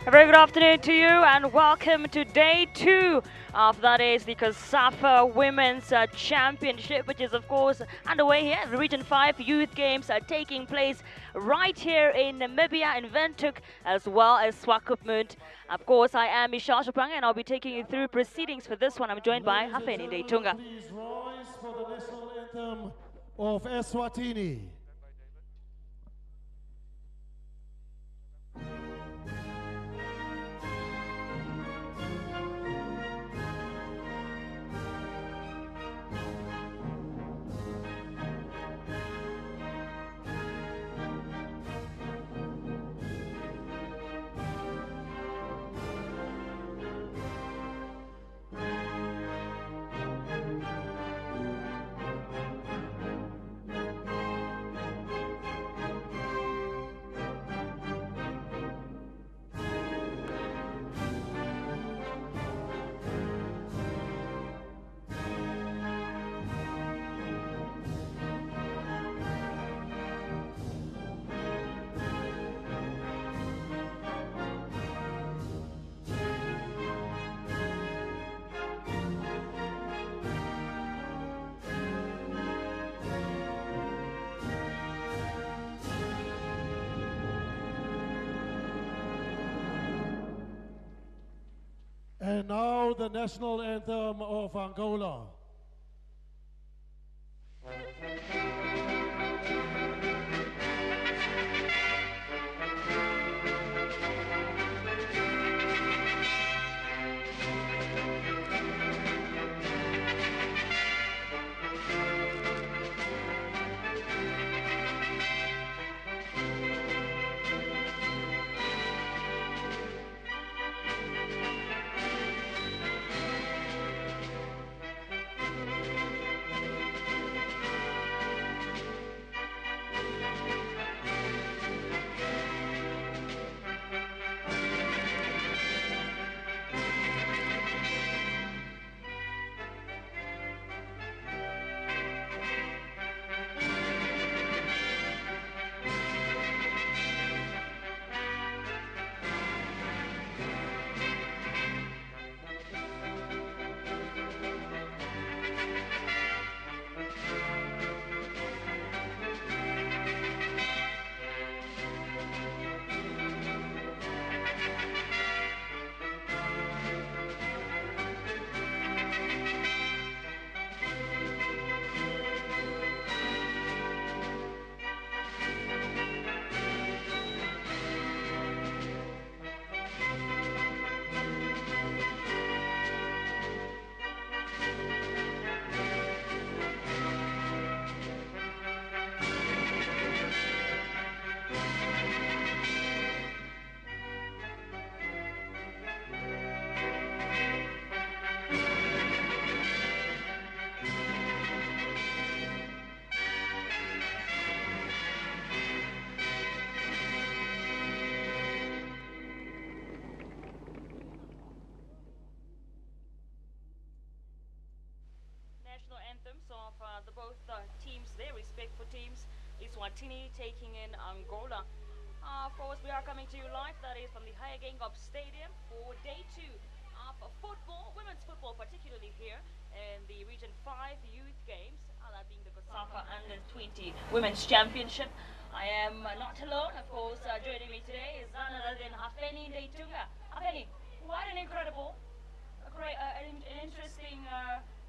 A very good afternoon to you and welcome to day 2 of that is the COSAFA Women's Championship, which is of course underway here. The Region 5 Youth Games are taking place right here in Namibia, in Windhoek, as well as Swakopmund. Of course, I am Michelle Chaprang and I'll be taking you through proceedings for this one. I'm joined by Hafeni Deitunga. Please rise for the national anthem of Eswatini. And now the national anthem of Angola. National anthems of the both teams, their respectful teams. Eswatini taking in Angola. Of course, we are coming to you live, that is from the Kickoff Stadium for day 2 of football, women's football, particularly here in the Region 5 Youth Games, that being the COSAFA Under-20 Women's Championship. I am not alone, of course. Joining me today is none other than Hafeni Deitunga. Hafeni, what an incredible, an interesting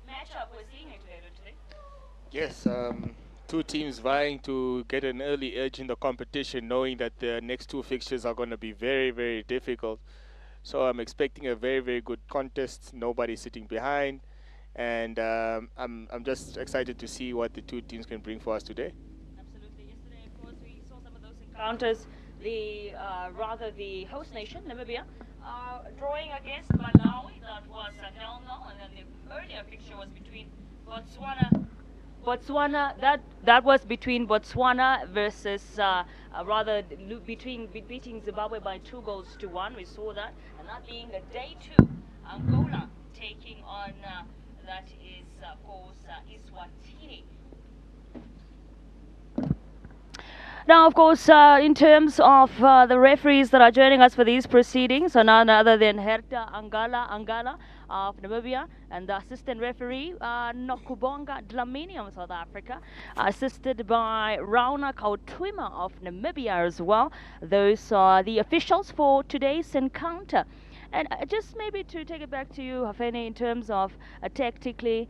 matchup we're seeing here today. Yes, two teams vying to get an early edge in the competition, knowing that the next two fixtures are going to be very, very difficult. So I'm expecting a very, very good contest. Nobody sitting behind, and I'm just excited to see what the two teams can bring for us today. Absolutely. Yesterday, of course, we saw some of those encounters. The host nation, Namibia, drawing against Malawi. That was 0-0, and then the earlier fixture was between that was between Botswana versus beating Zimbabwe by 2-1. We saw that, and that being a day 2, Angola taking on that is of course Eswatini. Now, of course, in terms of the referees that are joining us for these proceedings, so none other than Herta Angala of Namibia, and the assistant referee, Nokubonga Dlamini of South Africa, assisted by Rauna Kautwima of Namibia as well. Those are the officials for today's encounter. And just maybe to take it back to you, Hafene, in terms of tactically,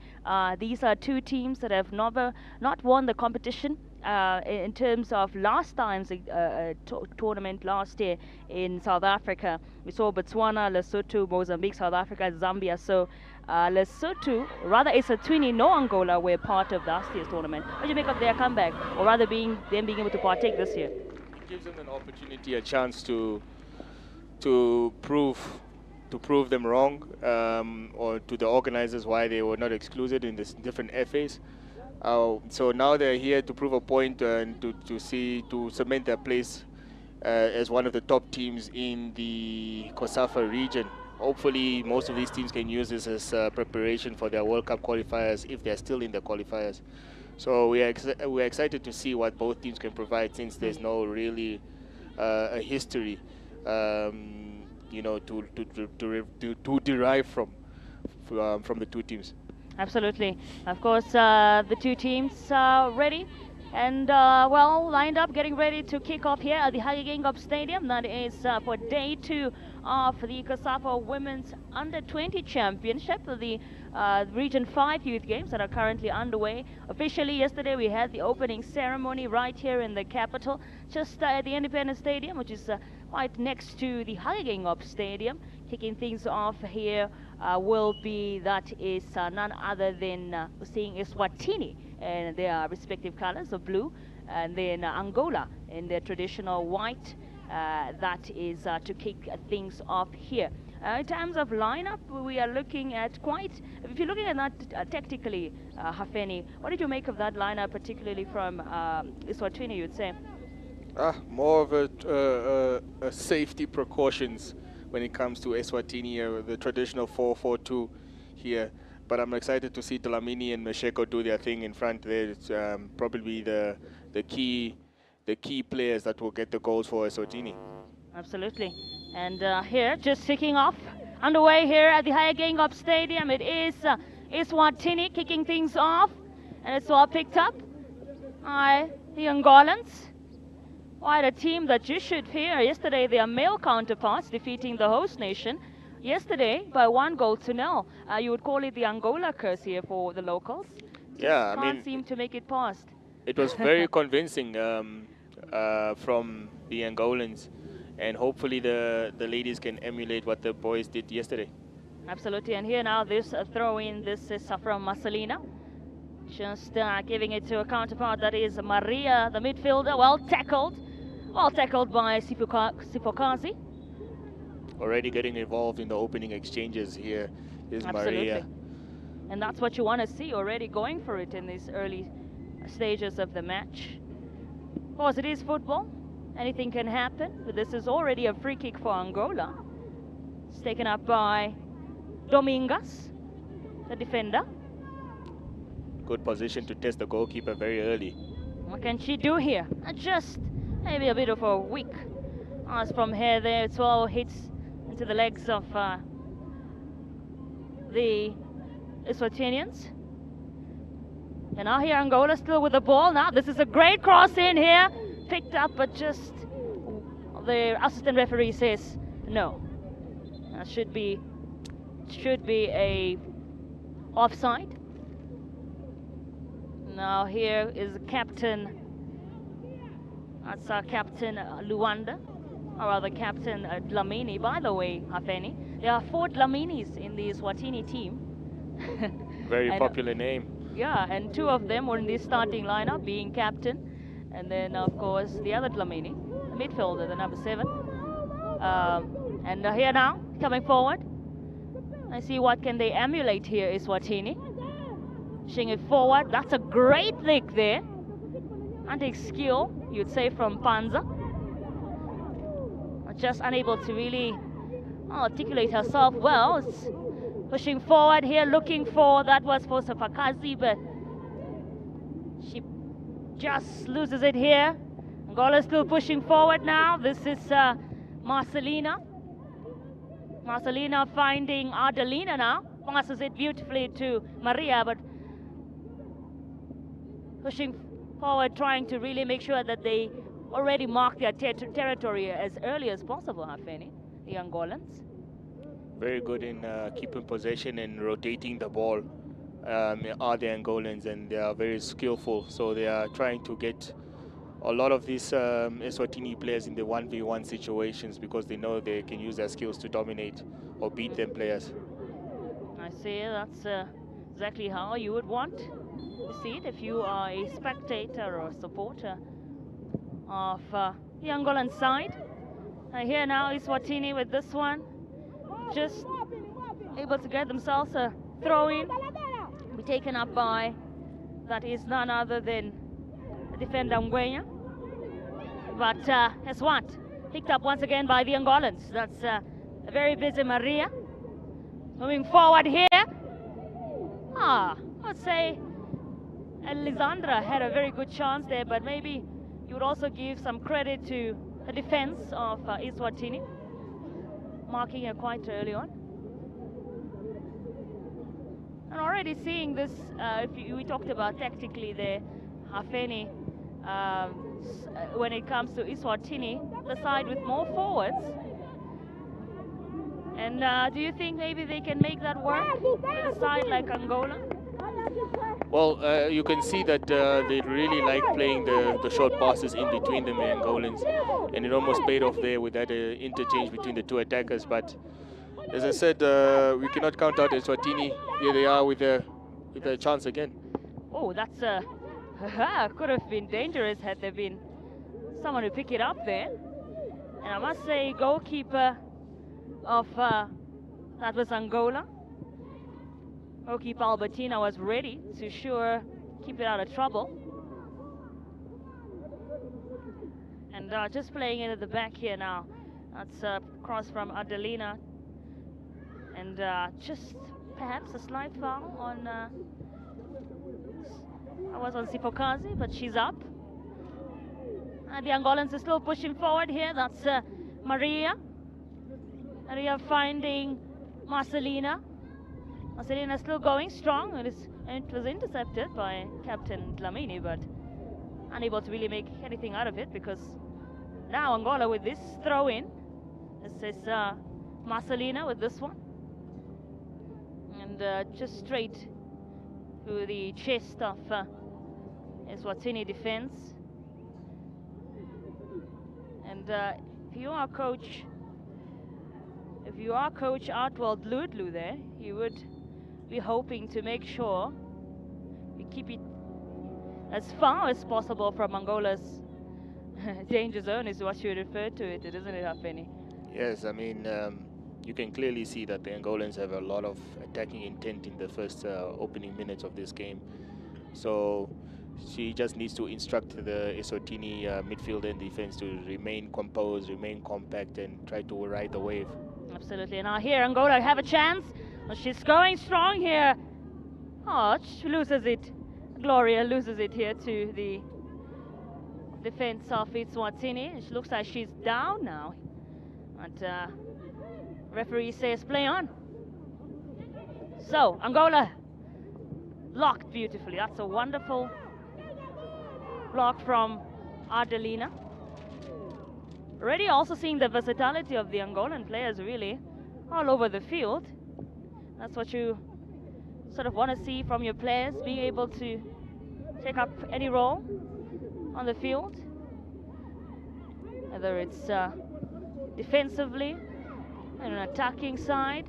these are two teams that have not won the competition. In terms of last time's tournament last year in South Africa, we saw Botswana, Lesotho, Mozambique, South Africa, Zambia. So Lesotho, rather Eswatini, no Angola were part of last year's tournament. What do you make of their comeback, or rather them being able to partake this year? It gives them an opportunity, a chance to prove them wrong, or to the organizers why they were not excluded in the different FAs. So now they're here to prove a point and to cement their place as one of the top teams in the COSAFA region. Hopefully most of these teams can use this as preparation for their World Cup qualifiers if they're still in the qualifiers. So we're excited to see what both teams can provide, since there's no really a history you know, to derive from the two teams. Absolutely. Of course, the two teams are ready and well lined up, getting ready to kick off here at the Kickoff Stadium. That is for day 2 of the COSAFA Women's Under-20 Championship, the Region 5 Youth Games that are currently underway. Officially, yesterday we had the opening ceremony right here in the capital, just at the Independence Stadium, which is right next to the Kickoff Stadium. Kicking things off here will be, that is none other than seeing Eswatini and their respective colors of blue, and then Angola in their traditional white. That is to kick things off here. In terms of lineup, we are looking at quite, if you're looking at that tactically, Hafeni, what did you make of that lineup, particularly from Eswatini, you'd say? More of a safety precautions when it comes to Eswatini, the traditional 4-4-2 here. But I'm excited to see Dlamini and Mesheko do their thing in front there. It's probably the key players that will get the goals for Eswatini. Absolutely. And here, just kicking off, underway here at the Kickoff Stadium, it is Eswatini kicking things off, and it's all picked up by the Angolans. Quite a team that you should fear. Yesterday, their male counterparts defeating the host nation. Yesterday, by 1-0. You would call it the Angola curse here for the locals. Yeah, I mean, seem to make it past. It was very convincing from the Angolans, and hopefully the ladies can emulate what the boys did yesterday. Absolutely. And here now, this throw in, this is from Marcelina. Just giving it to a counterpart, that is Maria, the midfielder. Well tackled by Sifokazi. Already getting involved in the opening exchanges here is Maria. And that's what you want to see, already going for it in these early stages of the match. Of course, it is football. Anything can happen, but this is already a free kick for Angola. It's taken up by Domingas, the defender. Good position to test the goalkeeper very early. What can she do here? Just maybe a bit of a weak pass from here there. It's all hits into the legs of the Eswatinians. And now here Angola still with the ball. Now this is a great cross in here. Picked up, but just the assistant referee says no. That should be a offside. Now here is captain, that's our captain Luanda, or rather captain Dlamini. By the way, Hafeni, there are 4 Dlaminis in the Eswatini team. Very popular name. Yeah, and 2 of them were in the starting lineup, being captain, and then of course the other Dlamini, the midfielder, the number 7. And here now, coming forward, I see what can they emulate here, Eswatini. Pushing it forward, that's a great lick there. Antique skill, you'd say, from Panza. Just unable to really articulate herself well. It's pushing forward here, looking for, that was for Safakazi, but she just loses it here. Angola still pushing forward now. This is Marcelina. Marcelina finding Adelina now. Passes it beautifully to Maria, but pushing forward, trying to really make sure that they already mark their territory as early as possible, Hafeni, the Angolans. Very good in keeping possession and rotating the ball are the Angolans, and they are very skillful. So they are trying to get a lot of these Eswatini players in the 1v1 situations because they know they can use their skills to dominate or beat them players. I see, that's exactly how you would want to see it if you are a spectator or supporter of the Angolan side. Here now Eswatini with this one, just able to get themselves a throw-in, be taken up by, that is none other than the defender Ngwenya. But Eswat picked up once again by the Angolans. That's a very busy Maria. Moving forward here. I'd say Elisandra had a very good chance there, but maybe you would also give some credit to the defense of Eswatini, marking her quite early on. And already seeing this, we talked about tactically there, Hafeni, when it comes to Eswatini, the side with more forwards. And do you think maybe they can make that work with a side like Angola? Well, you can see that they really like playing the short passes in between them, the Angolans, and it almost paid off there with that interchange between the two attackers. But as I said, we cannot count out Eswatini. Here they are with a chance again. Oh, that's could have been dangerous had there been someone to pick it up there. And I must say, goalkeeper of that was Angola. Goalkeeper Albertina was ready to keep it out of trouble. And just playing it at the back here now. That's a cross from Adelina. And just perhaps a slight foul on Sifokazi, but she's up. And the Angolans are still pushing forward here. That's Maria. Maria finding Marcelina. Marcelina still going strong. It was intercepted by Captain Dlamini, but unable to really make anything out of it, because now Angola with this throw-in. This is Marcelina with this one. And just straight to the chest of Eswatini defense. And if you are Coach Artwell Ludlu there, you would be hoping to make sure we keep it as far as possible from Angola's danger zone, is what you refer to it, isn't it, Hafeni? Yes, I mean, you can clearly see that the Angolans have a lot of attacking intent in the first opening minutes of this game. So she just needs to instruct the Eswatini midfield and defense to remain composed, remain compact, and try to ride the wave. Absolutely. Now here Angola have a chance. She's going strong here. Oh, she loses it. Gloria loses it here to the defense of Eswatini. It looks like she's down now. And referee says play on. So Angola blocked beautifully. That's a wonderful block from Adelina. Already also seeing the versatility of the Angolan players really all over the field. That's what you sort of want to see from your players, being able to take up any role on the field, whether it's defensively and an attacking side.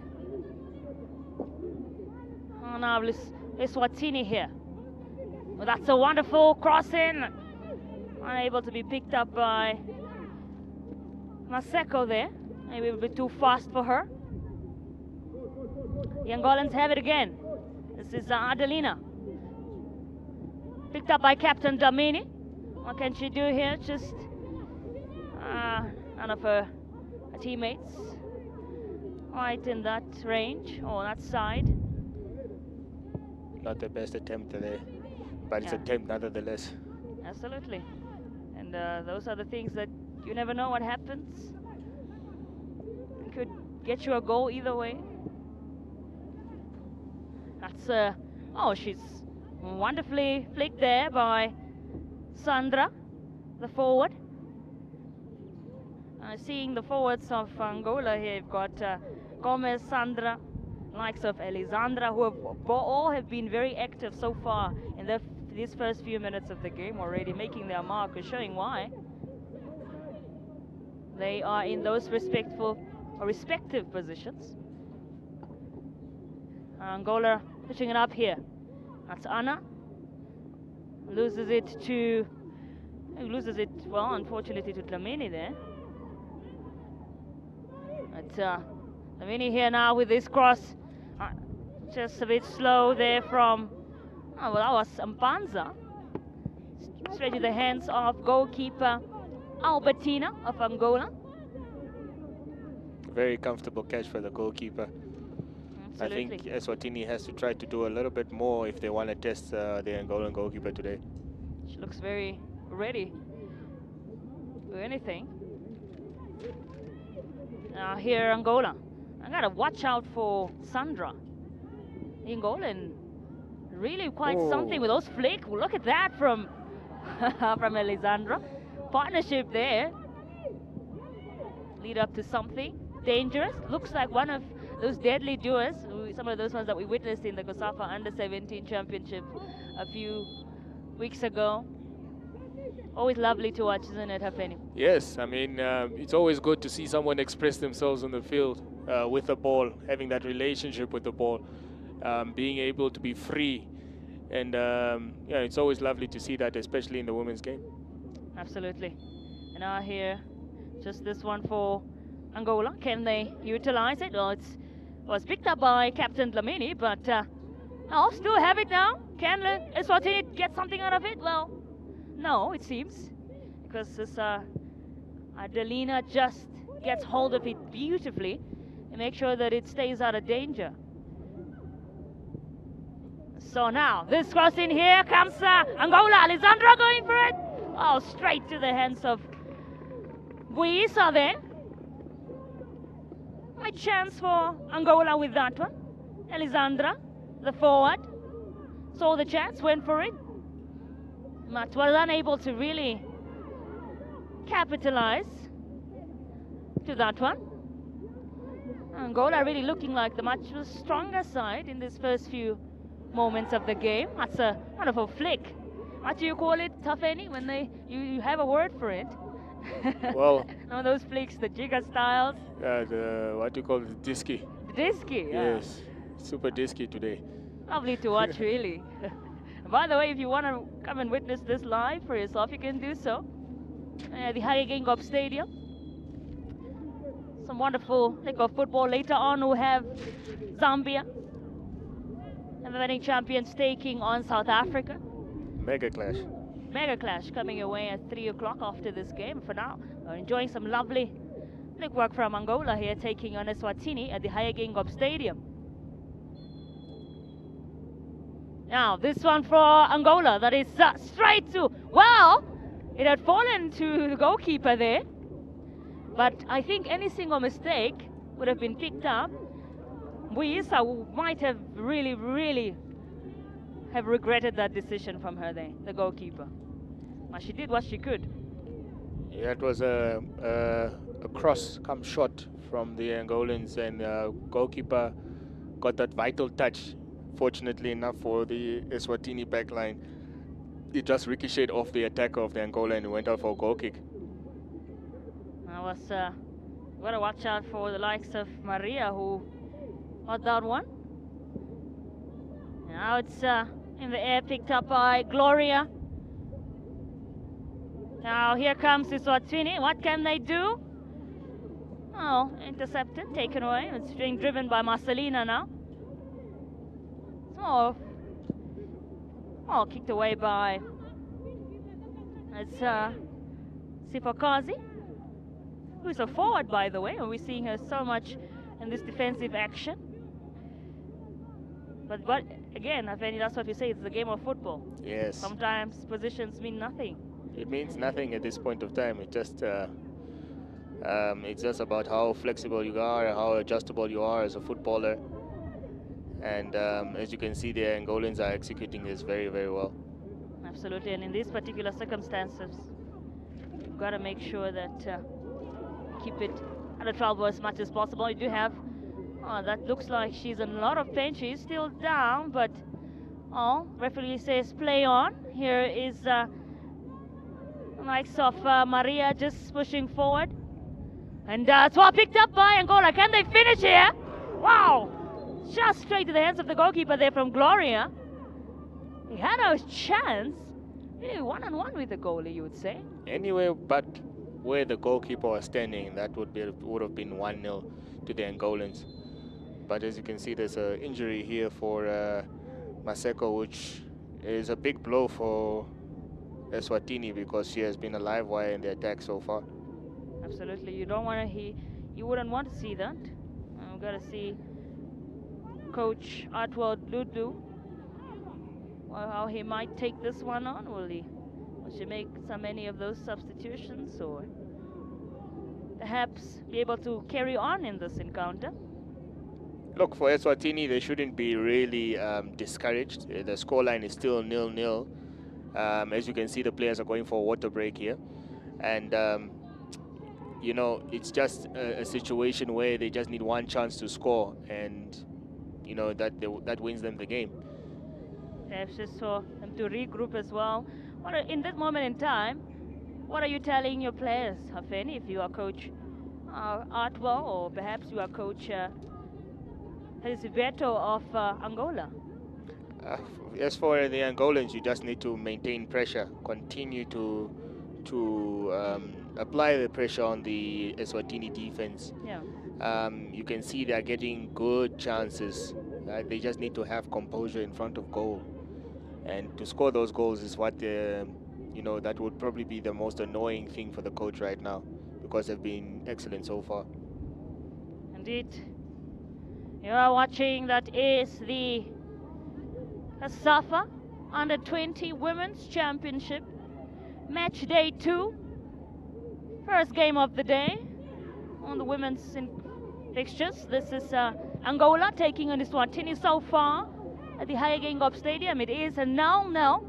Oh, now Eswatini here. Well, that's a wonderful crossing. Unable to be picked up by Maseko there. Maybe a bit too fast for her. The Angolans have it again. This is Adelina. Picked up by Captain Dlamini. What can she do here? Just none of her teammates right in that range or that side. Not the best attempt there, but it's an attempt nonetheless. Absolutely. And those are the things that you never know what happens. It could get you a goal either way. That's, oh, she's wonderfully flicked there by Sandra, the forward. Seeing the forwards of Angola here, you've got Gomez, Sandra, likes of Elisandra, who all have been very active so far in these first few minutes of the game already, making their mark, and showing why they are in those respective positions. Angola pushing it up here. That's Anna. Loses it, well, unfortunately, to Dlamini there. But Dlamini here now with this cross. Just a bit slow there from, oh, well, that was Mpanza. Straight to the hands of goalkeeper Albertina of Angola. Very comfortable catch for the goalkeeper. Absolutely. I think Eswatini has to try to do a little bit more if they want to test the Angolan goalkeeper today. She looks very ready for anything. Here Angola. I gotta watch out for Sandra. Angolan really quite something with those flicks. Look at that from from Elisandra. Partnership there. Lead up to something dangerous. Looks like one of those deadly duels. Some of those ones that we witnessed in the COSAFA Under-17 Championship a few weeks ago. Always lovely to watch, isn't it, Hafeni? Yes, I mean, it's always good to see someone express themselves on the field with the ball, having that relationship with the ball, being able to be free. And yeah, it's always lovely to see that, especially in the women's game. Absolutely. And now here, just this one for Angola. Can they utilize it? Well, it was picked up by Captain Dlamini, but I'll still have it now. Can Eswatini get something out of it? Well, no, it seems, because this Adelina just gets hold of it beautifully and make sure that it stays out of danger. So now, this cross in here comes Angola. Alessandra going for it. Oh, straight to the hands of Buisa there. A chance for Angola with that one. Elisandra, the forward, saw the chance, went for it, but was unable to really capitalize to that one. Angola really looking like the much stronger side in this first few moments of the game. That's a wonderful flick. What do you call it, Tafeni, when you have a word for it? Well, one of those flicks, the jigger styles. What do you call it, disky? Disky, yeah. Yes, super disky today. Lovely to watch, really. By the way, if you want to come and witness this live for yourself, you can do so. The Kickoff Stadium. Some wonderful kickoff football. Later on, we'll have Zambia, and the reigning champions taking on South Africa. Mega clash. Mega clash coming away at 3 o'clock after this game. For now, we're enjoying some lovely flick work from Angola here, taking on Eswatini at the Kickoff Stadium. Now, this one for Angola, that is straight to, well, it had fallen to the goalkeeper there. But I think any single mistake would have been picked up. Buisa might have really have regretted that decision from her there, the goalkeeper. But she did what she could. Yeah, it was a cross come shot from the Angolans, and goalkeeper got that vital touch. Fortunately enough for the Eswatini backline, it just ricocheted off the attacker of the Angola and went out for a goal kick. I was got to watch out for the likes of Maria, who got that one. Now it's in the air, picked up by Gloria. Now here comes Eswatini. What can they do? Oh, intercepted, taken away. It's being driven by Marcelina now. Oh, kicked away by Sifakazi, who's a forward, by the way, and we're seeing her so much in this defensive action. But again, I think that's what we say, it's the game of football. Yes. Sometimes positions mean nothing. It means nothing at this point of time. It's just about how flexible you are, how adjustable you are as a footballer. And as you can see, the Angolans are executing this very, very well. Absolutely, and in these particular circumstances, you've got to make sure that keep it at a 12 as much as possible. You do have, that looks like she's in a lot of pain. She's still down, but referee says play on. Here is the likes of Maria just pushing forward. And it's well picked up by Angola. Can they finish here? Wow! Just straight to the hands of the goalkeeper there from Gloria. He had a chance. Really one-on-one with the goalie, you would say. Anywhere but where the goalkeeper was standing, that would have been 1-0 to the Angolans. But as you can see, there's an injury here for Maseko, which is a big blow for Eswatini because she has been a live wire in the attack so far. Absolutely, you don't want to. You wouldn't want to see that. We've got to see Coach Artwell Dudu, how he might take this one on. Will she make so many of those substitutions, or perhaps be able to carry on in this encounter? Look, for Eswatini, they shouldn't be really discouraged. The scoreline is still 0-0. As you can see, the players are going for a water break here. And, you know, it's just a situation where they just need one chance to score. And, you know, that wins them the game. Perhaps just for them to regroup as well. In this moment in time, what are you telling your players, Hafeni, if you are Coach Artwell, or perhaps you are Coach Eswatini of Angola? As for the Angolans, you just need to maintain pressure, continue to apply the pressure on the Eswatini defense. Yeah. You can see they're getting good chances. They just need to have composure in front of goal, and to score those goals is what you know, that would probably be the most annoying thing for the coach right now, because they've been excellent so far. Indeed. You are watching, that is the COSAFA Under-20 Women's Championship, match day 2, first game of the day on the women's fixtures. This is Angola taking on Eswatini so far at the Kickoff Stadium. It is a 0-0.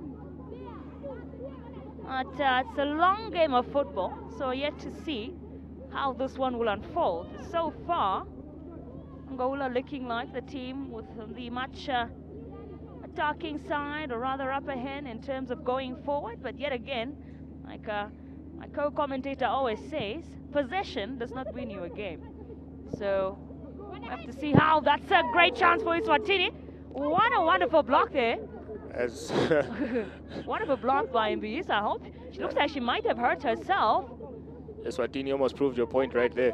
It's a long game of football, so yet to see how this one will unfold. So far, Angola looking like the team with the much attacking side, or rather upper hand in terms of going forward. But yet again, like my co-commentator always says, possession does not win you a game. So we have to see how. That's a great chance for Eswatini. What a wonderful block there. As Wonderful block by Mbuyisa. I hope she looks like she might have hurt herself. Eswatini almost proved your point right there.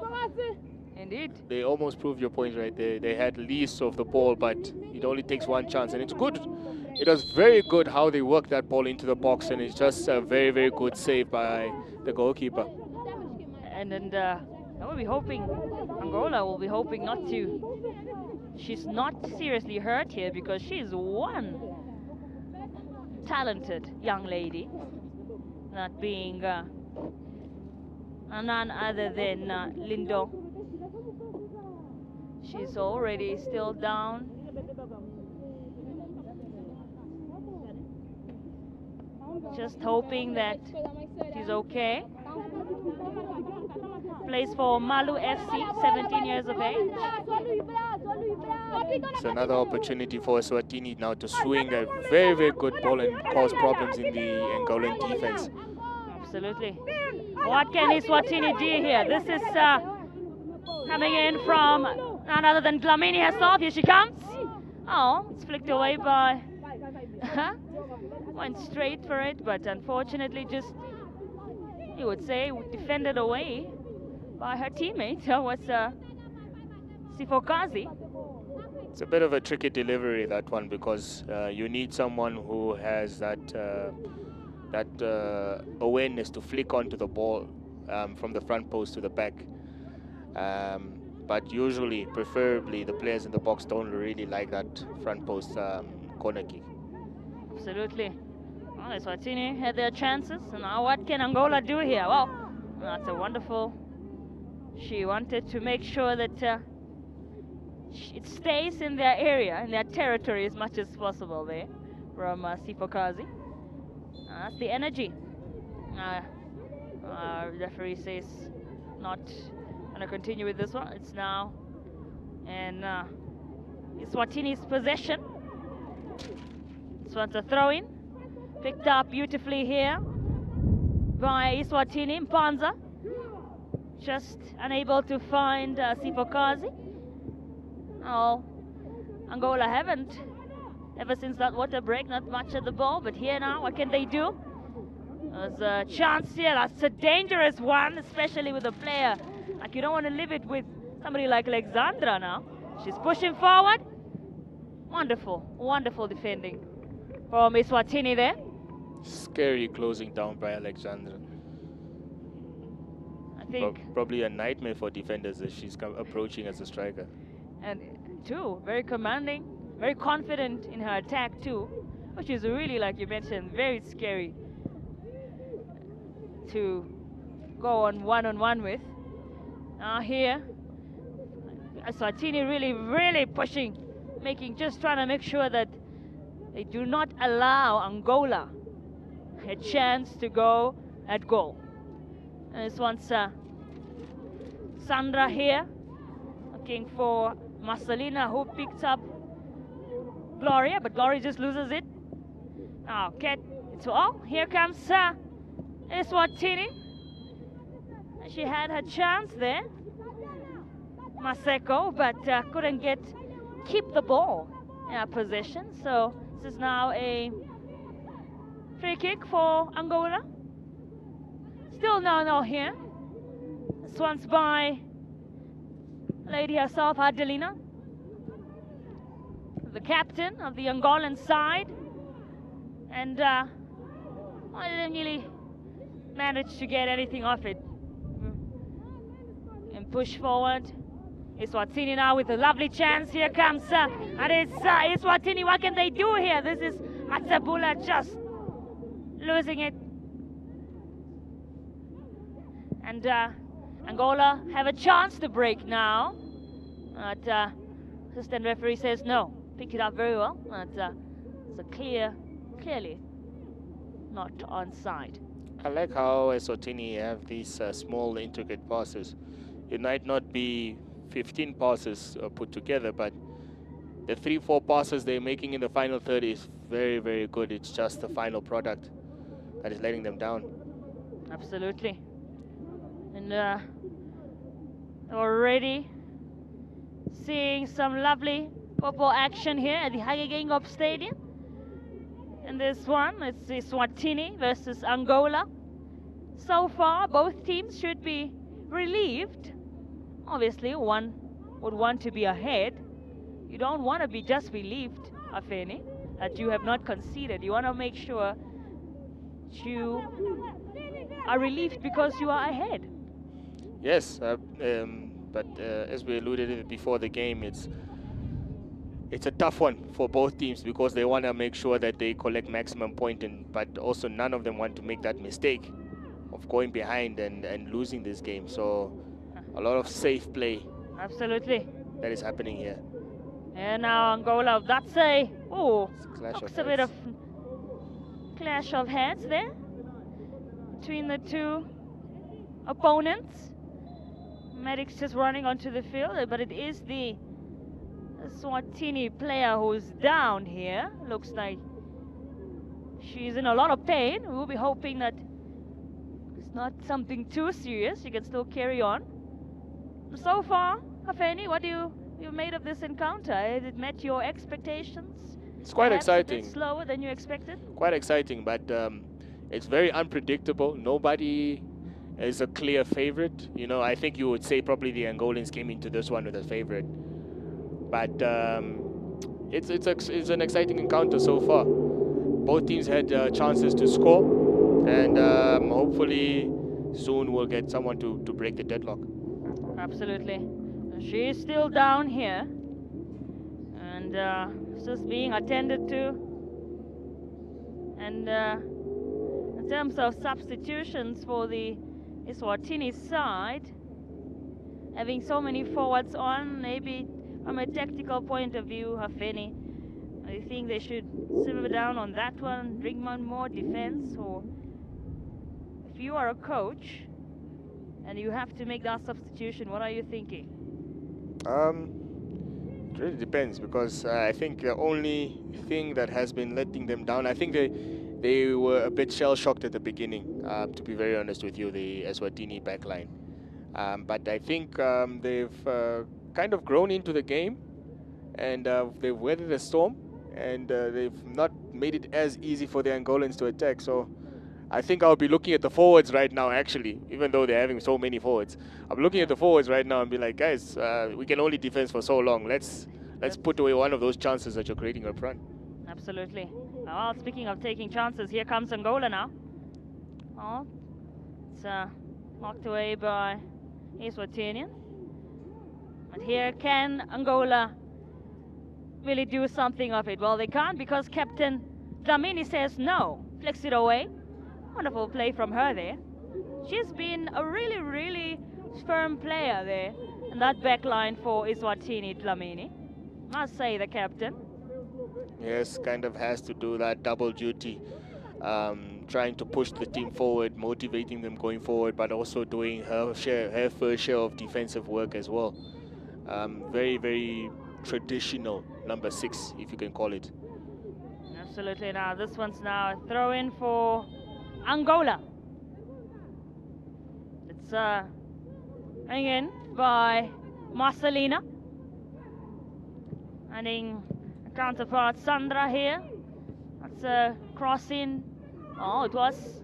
Indeed. They almost proved your point right there. They had least of the ball, but it only takes one chance, and it's good. It was very good how they worked that ball into the box, and it's just a very, very good save by the goalkeeper. And we'll be hoping, Angola will be hoping not to. She's not seriously hurt here, because she's one talented young lady, that being none other than Lindo. She's already still down. Just hoping that she's okay. Plays for Malu FC, 17 years of age. It's another opportunity for Eswatini now to swing a very, very good ball and cause problems in the Angolan defense. Absolutely. What can Eswatini do here? This is coming in from none other than Dlamini herself. Here she comes. Oh, it's flicked away by... Went straight for it, but unfortunately just, you would say, defended away by her teammate. That was Sifokazi. It's a bit of a tricky delivery, that one, because you need someone who has that awareness to flick onto the ball from the front post to the back. But usually, preferably, the players in the box don't really like that front post corner kick. Absolutely. Well, Eswatini had their chances. And now what can Angola do here? Well, that's a wonderful. She wanted to make sure that it stays in their area, in their territory as much as possible there from Sifokazi. That's the energy. Referee says not going to continue with this one. It's now in Eswatini's possession. This one's a throw-in. Picked up beautifully here by Eswatini. Mpanza just unable to find Sifokazi. Oh, Angola haven't, ever since that water break, not much at the ball, but here now, what can they do? There's a chance here. That's a dangerous one, especially with a player. Like, you don't want to leave it with somebody like Alexandra now. She's pushing forward. Wonderful, wonderful defending from Eswatini there. Scary closing down by Alexandra. I think probably a nightmare for defenders as she's approaching as a striker. And too, very commanding, very confident in her attack too, which is really, like you mentioned, very scary to go on one-on-one with. Now here, Eswatini really pushing, trying to make sure that they do not allow Angola a chance to go at goal. And this one's Sandra here, looking for Marcelina, who picks up Gloria, but Gloria just loses it. Now, here comes Eswatini. She had her chance there, Maseko, but couldn't keep the ball in her possession. So this is now a free kick for Angola. Still no here. This one's by lady herself, Adelina, the captain of the Angolan side, and I didn't really manage to get anything off it. And push forward. Eswatini now with a lovely chance. Here comes and it's Eswatini. What can they do here? This is Matsabula just losing it. And Angola have a chance to break now. But assistant referee says no. Pick it up very well. But it's a clearly not onside. I like how Eswatini have these small intricate passes. It might not be 15 passes put together, but the 3-4 passes they're making in the final third is very good. It's just the final product that is letting them down. Absolutely. And already seeing some lovely football action here at the Kickoff Stadium. And this one, it's Eswatini versus Angola. So far, both teams should be relieved. Obviously, one would want to be ahead. You don't want to be just relieved, Afeni, that you have not conceded. You want to make sure you are relieved because you are ahead. Yes, but as we alluded before the game, it's a tough one for both teams because they want to make sure that they collect maximum point, but also none of them want to make that mistake of going behind and losing this game. So a lot of safe play. Absolutely. That is happening here. And now Angola, that's a bit of clash of heads there between the two opponents. Medic's just running onto the field, but it is the Eswatini player who's down here. Looks like she's in a lot of pain. We'll be hoping that it's not something too serious. She can still carry on. So far, Afeni, what do you made of this encounter? Has it met your expectations? It's quite exciting. A bit slower than you expected? Quite exciting, but it's very unpredictable. Nobody is a clear favorite. You know, I think you would say probably the Angolans came into this one with a favorite. But it's an exciting encounter so far. Both teams had chances to score, and hopefully soon we'll get someone to break the deadlock. Absolutely. She's still down here, and just being attended to, and In terms of substitutions for the Eswatini side, having so many forwards on, maybe from a tactical point of view, Hafeni, I think they should simmer down on that one, bring on more defense. Or if you are a coach and you have to make that substitution, what are you thinking? It really depends, because I think the only thing that has been letting them down, I think they were a bit shell-shocked at the beginning, to be very honest with you, the Eswatini backline. But I think they've kind of grown into the game, and they've weathered the storm, and they've not made it as easy for the Angolans to attack. So I think I'll be looking at the forwards right now, actually, even though they're having so many forwards. I'm looking at the forwards right now and be like, guys, we can only defend for so long. Let's put away one of those chances that you're creating up front. Absolutely. Well, speaking of taking chances, here comes Angola now. Oh, it's knocked away by Eswatini. But here, can Angola really do something of it? Well, they can't, because Captain Dlamini says no. Flicks it away. Wonderful play from her there. She's been a really, really firm player there in that back line for Eswatini, Dlamini. Must say, the captain. Yes, kind of has to do that double duty, trying to push the team forward, motivating them going forward, but also doing her first share of defensive work as well. Very, very traditional number 6, if you can call it. Absolutely. Now this one's now a throw in for Angola. It's going in by Marcelina. Adding a counterpart Sandra here. That's a cross in. Oh, it was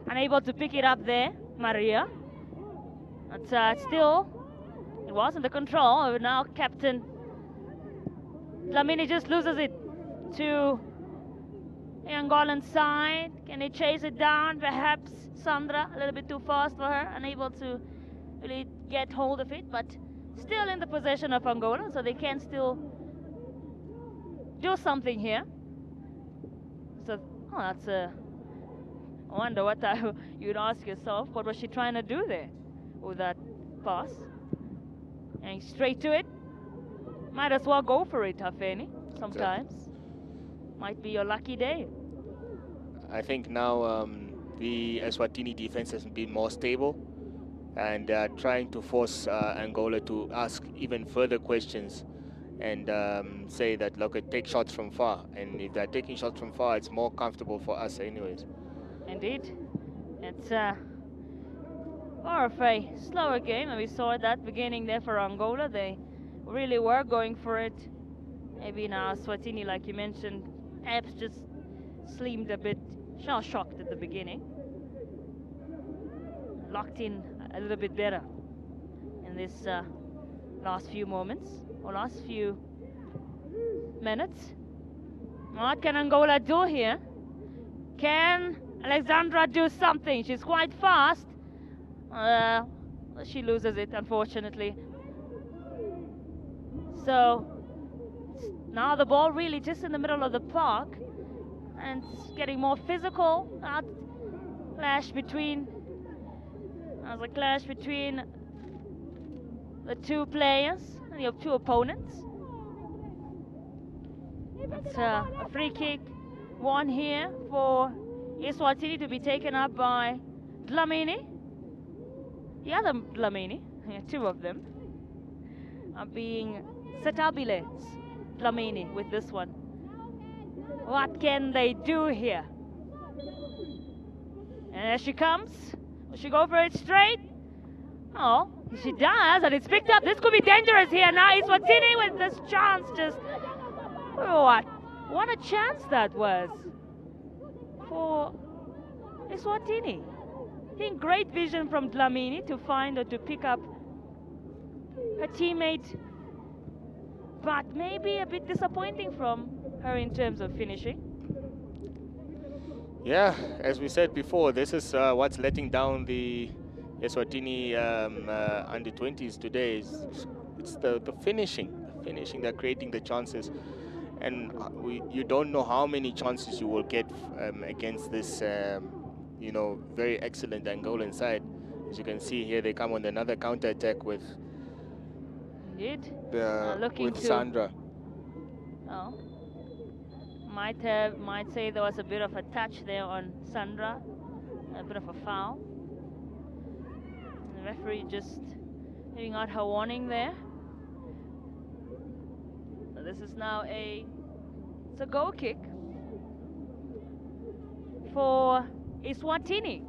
unable to pick it up there, Maria. But still, it was under control. Now Captain Dlamini just loses it to the Angolan side. Can he chase it down? Perhaps Sandra, a little bit too fast for her, unable to really get hold of it, but still in the possession of Angola, so they can still do something here. So, oh, that's a... I wonder what you'd ask yourself, what was she trying to do there with that pass? And straight to it. Might as well go for it, Hafeni, sometimes. Exactly. Might be your lucky day. I think now the Eswatini defense has been more stable, and trying to force Angola to ask even further questions and say that, look, take shots from far. And if they're taking shots from far, it's more comfortable for us anyways. Indeed. It's more of a slower game, and we saw at that beginning there for Angola. They really were going for it. Maybe now Eswatini, like you mentioned, perhaps just seemed a bit shell-shocked at the beginning. Locked in a little bit better in this last few moments, or last few minutes. What can Angola do here? Can Alexandra do something? She's quite fast. She loses it, unfortunately. So now the ball really just in the middle of the park, and it's getting more physical. Clash between, there's a clash between the two players, and the two opponents. It's a free kick, one here for Eswatini to be taken up by Dlamini. The other Dlamini, two of them, are being Setabile's Dlamini with this one. What can they do here? And as she comes, will she go for it straight? Oh, she does, and it's picked up. This could be dangerous here now. Eswatini with this chance, just what a chance that was for Eswatini. I think great vision from Dlamini to find or to pick up her teammate, but maybe a bit disappointing from her in terms of finishing. Yeah, as we said before, this is what's letting down the Eswatini under 20s today. It's the finishing. They're creating the chances, and you don't know how many chances you will get against this you know, very excellent Angolan side. As you can see here, they come on another counter attack with Sandra. Oh, might say there was a bit of a touch there on Sandra, a bit of a foul. The referee just giving out her warning there. So this is now it's a goal kick for Eswatini.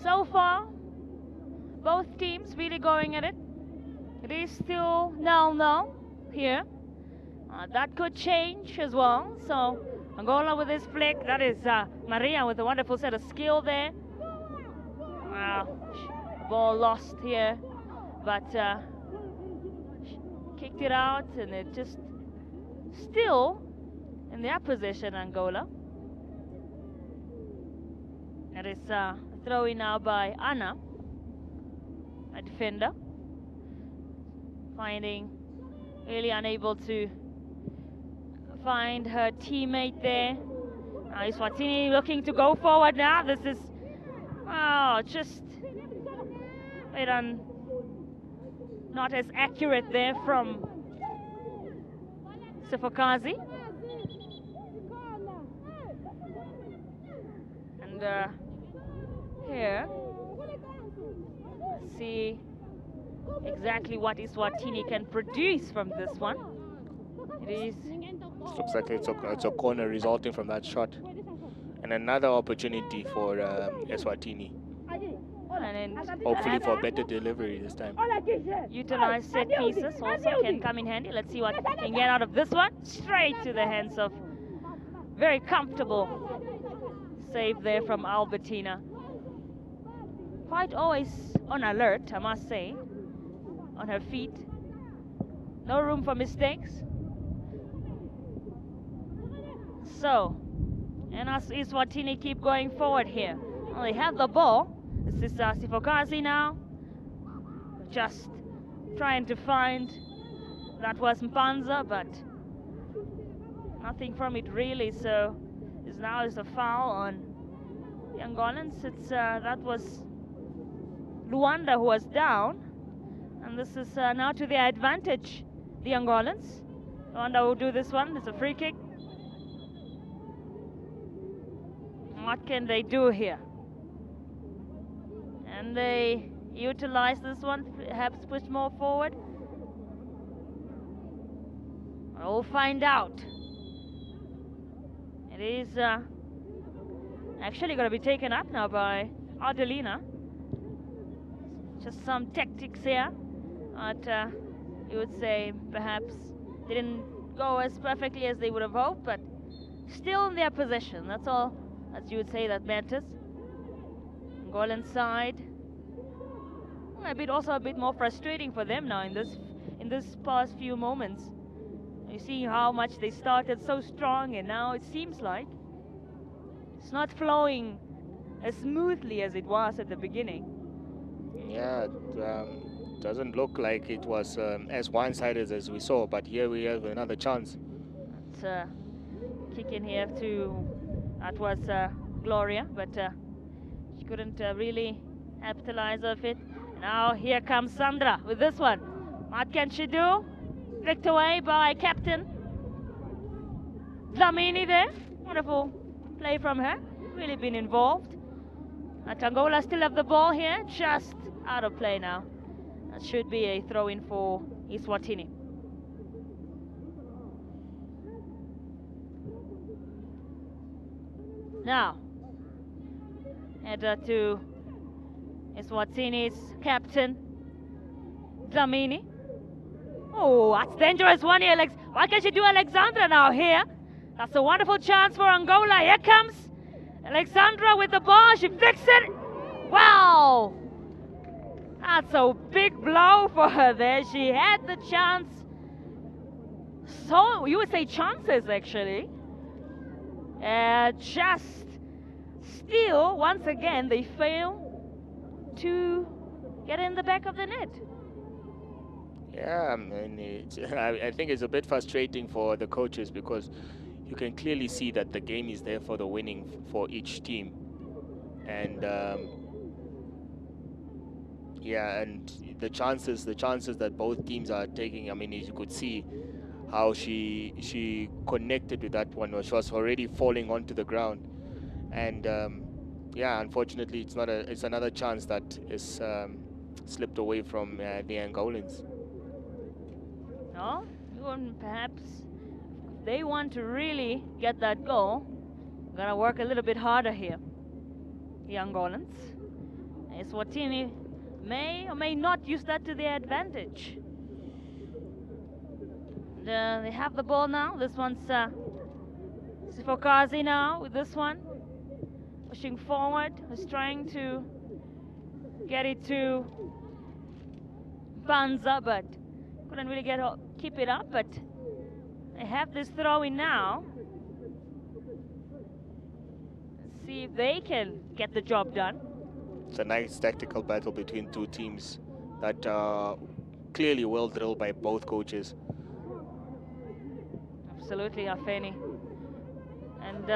So far, both teams really going at it. It is still 0-0 here. That could change as well. So Angola with this flick. That is Maria with a wonderful set of skill there. Ball lost here, but kicked it out, and it just still in their position, Angola. That is throw in now by Anna, a defender, really unable to find her teammate there. Eswatini looking to go forward now. This is just not as accurate there from Sifokazi. And here, let's see exactly what Eswatini can produce from this one. It looks like it's a corner resulting from that shot. And another opportunity for Eswatini. And hopefully for better delivery this time. Utilize set pieces also can come in handy. Let's see what can get out of this one. Straight to the hands of very comfortable save there from Albertina. Quite always on alert, I must say, on her feet. No room for mistakes. So, and as Eswatini keep going forward here. Well, they have the ball. This is Sifokazi now. Just trying to find, that was Mpanza, but nothing from it really. So now is a foul on the Angolans. That was Luanda who was down, and this is now to their advantage, the Angolans. Luanda will do this one. It's a free kick. What can they do here? And they utilize this one, perhaps push more forward. We'll find out. It is actually going to be taken up now by Adelina. Just some tactics here, but you would say perhaps didn't go as perfectly as they would have hoped, but still in their possession. That's all, as you would say, that matters. Angolan side, also a bit more frustrating for them now in this past few moments. You see how much they started so strong, and now it seems like it's not flowing as smoothly as it was at the beginning. Yeah, it doesn't look like it was as one-sided as we saw, but here we have another chance. That's kick in here that was Gloria, but she couldn't really capitalize off it. Now here comes Sandra with this one. What can she do? Flicked away by captain Dlamini there. Wonderful play from her. Really been involved. Angola still have the ball here, just out of play now. That should be a throw-in for Eswatini. Now, header to Eswatini's captain, Dlamini. Oh, that's dangerous one here, Alex. Why can't you do Alexandra now here? That's a wonderful chance for Angola. Here comes Alexandra with the ball. She flicks it. Wow! That's a big blow for her there. She had the chance. So, you would say chances, actually. Just still, once again, they fail to get in the back of the net. Yeah, I mean, I think it's a bit frustrating for the coaches because, you can clearly see that the game is there for the winning for each team. And yeah, and the chances that both teams are taking, I mean, you could see how she connected with that one, where she was already falling onto the ground. And yeah, unfortunately, it's another chance that is slipped away from the Angolans. No, perhaps they want to really get that goal. Gotta work a little bit harder here. The Angolans. Eswatini may or may not use that to their advantage. They have the ball now. This one's Sifokazi now with this one. Pushing forward, was trying to get it to Banza, but couldn't really keep it up. But they have this throw in now. Let's see if they can get the job done. It's a nice tactical battle between two teams that are clearly well drilled by both coaches. Absolutely, Afeni. And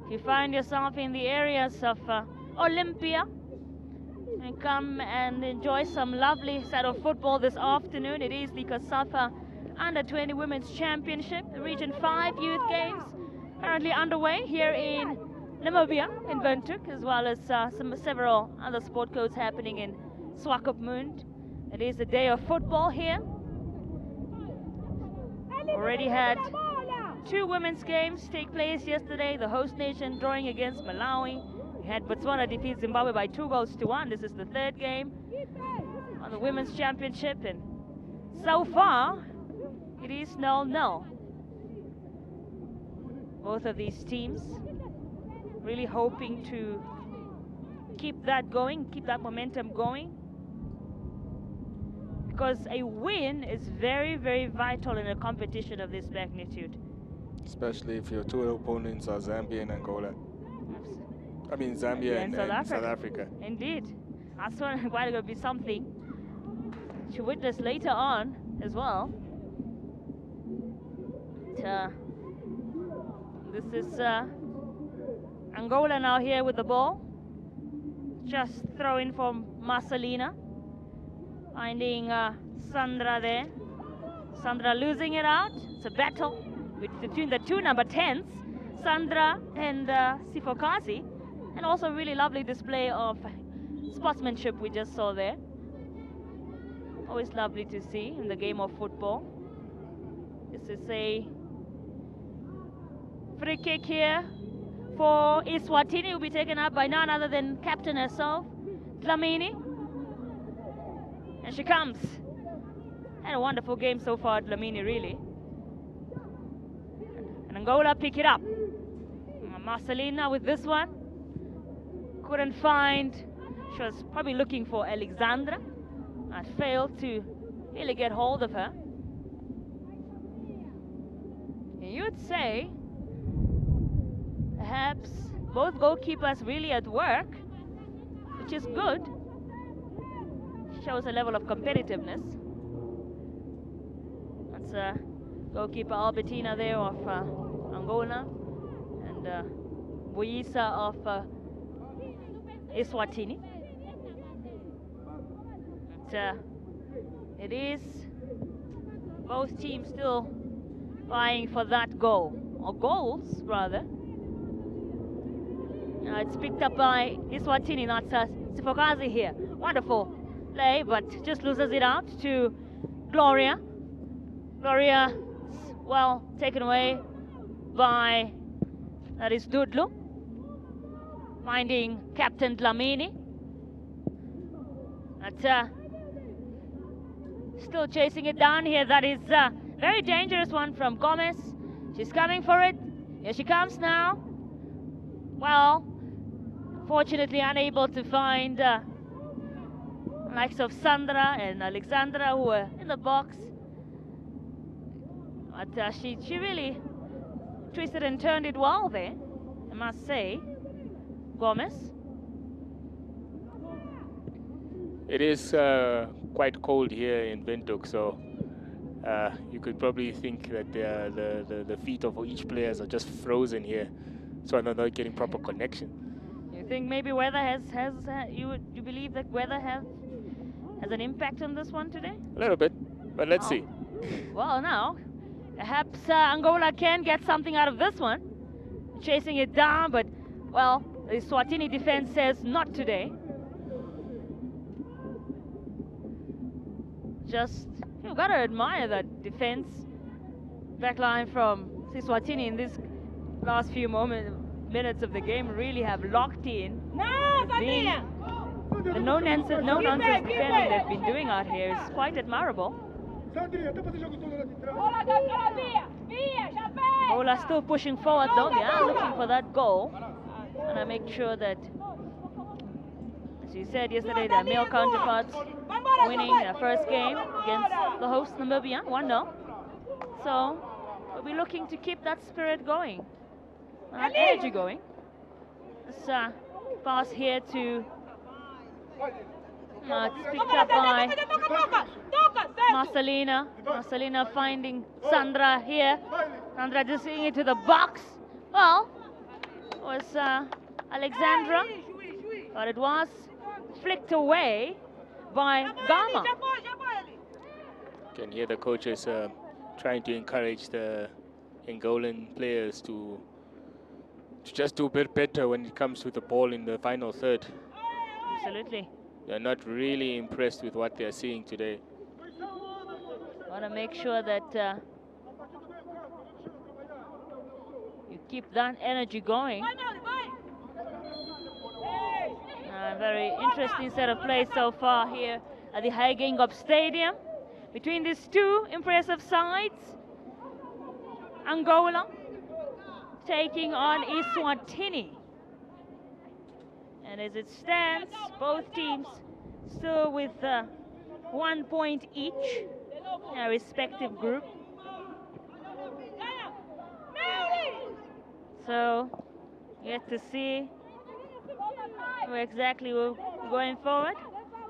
if you find yourself in the areas of Olympia and come and enjoy some lovely set of football this afternoon, it is the COSAFA Under-20 Women's Championship, the Region 5 Youth Games, currently underway here in Namibia, in Windhoek, as well as several other sport codes happening in Swakopmund. It is a day of football here. Already had 2 women's games take place yesterday. The host nation drawing against Malawi. We had Botswana defeat Zimbabwe by 2-1. This is the 3rd game on the Women's Championship, and so far it is 0-0. Both of these teams really hoping to keep that going, keep that momentum going, because a win is very, very vital in a competition of this magnitude. Especially if your 2 opponents are Zambia and Angola. I mean, Zambia and South Africa. Indeed. That's quite going to be something to witness later on as well. This is Angola now here with the ball. Just throw in from Marcelina. Finding Sandra there. Sandra losing it out. It's a battle between the 2 number 10s, Sandra and Sifokazi, and also really lovely display of sportsmanship we just saw there. Always lovely to see in the game of football. This is a free kick here for Eswatini, will be taken up by none other than captain herself, Dlamini. And she comes. Had a wonderful game so far, Dlamini, really. Angola pick it up. Marcelina with this one. Couldn't find, she was probably looking for Alexandra. And failed to really get hold of her. And you'd say, perhaps both goalkeepers really at work, which is good. Shows a level of competitiveness. That's goalkeeper Albertina there of Angola, and Boyisa of Eswatini. It is both teams still vying for that goal, or goals rather. It's picked up by Eswatini, not Sifokazi here. Wonderful play, but just loses it out to Gloria. Gloria, well, taken away by, that is Dudlu, finding Captain Dlamini. But still chasing it down here. That is a very dangerous one from Gomez. She's coming for it. Here she comes now. Well, fortunately unable to find the likes of Sandra and Alexandra, who were in the box. But she really twisted and turned it well there, I must say. Gomez. It is quite cold here in Windhoek, so You could probably think that the feet of each players are just frozen here, so they're not getting proper connection. You think maybe weather you believe that weather has an impact on this one today? A little bit, but let's see. Well, now perhaps Angola can get something out of this one, chasing it down, but well, the Eswatini defense says not today. Just, you've got to admire that defense backline from Eswatini in this last few minutes of the game. Really have locked in. The no-nonsense defending they've been doing out here is quite admirable. Angola still pushing forward though. They are looking for that goal. And I make sure that, as you said yesterday, their male counterparts winning their first game against the host Namibia, 1-0. So we'll be looking to keep that spirit going, that energy going. This pass here to it's picked up by Marcelina. Marcelina finding Sandra here. Sandra just seeing it to the box. Well, it was Alexandra, but it was flicked away by Gama. You can hear the coaches trying to encourage the Angolan players to just do a bit better when it comes to the ball in the final third. Absolutely. They're not really impressed with what they're seeing today. Want to make sure that you keep that energy going. Very interesting set of plays so far here at the Kickoff Stadium between these two impressive sides. Angola taking on Eswatini. And as it stands, both teams still with 1 point each in their respective group. So, yet to see where exactly we're going forward.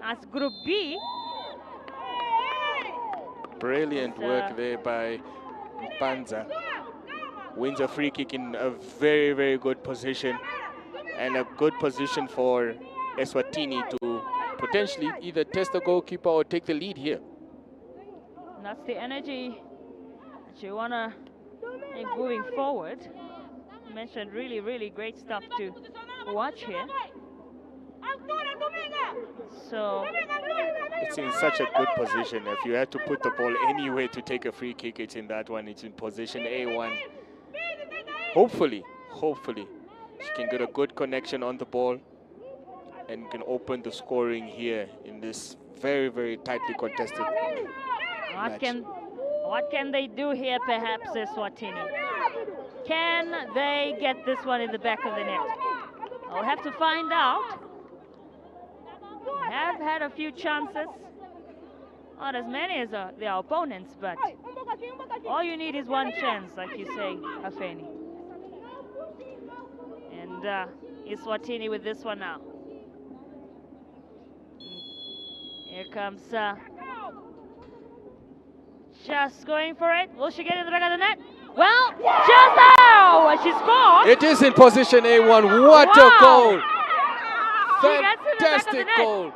As Group B. Brilliant work there by Panza. Wins a free kick in a very, very good position. And a good position for Eswatini to potentially either test the goalkeeper or take the lead here. And that's the energy that you want to make moving forward. You mentioned really, really great stuff to watch here. So it's in such a good position. If you had to put the ball anywhere to take a free kick, it's in that one. It's in position A1. Hopefully, she can get a good connection on the ball and can open the scoring here in this very, very tightly contested match. What can they do here, perhaps, Eswatini? Can they get this one in the back of the net? I'll have to find out. They have had a few chances. Not as many as their opponents, but all you need is one chance, like you say, Afeni. And Eswatini with this one now. Here comes just going for it. Will she get in the back of the net? Well, just now! She scored! It is in position A1. What a goal! Fantastic goal!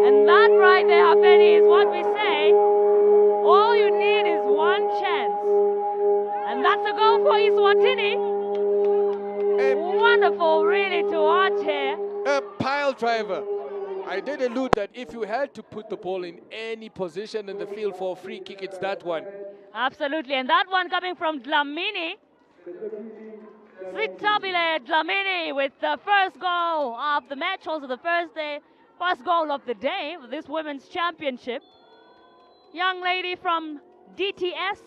And that right there, Afeni, is what we say. All you need is one chance. And that's a goal for Eswatini. Wonderful, really, to watch here. A pile driver. I did allude that if you had to put the ball in any position in the field for a free kick, it's that one. Absolutely, and that one coming from Dlamini. Sitabile Dlamini with the first goal of the match, also the first goal of the day for this women's championship. Young lady from DTS,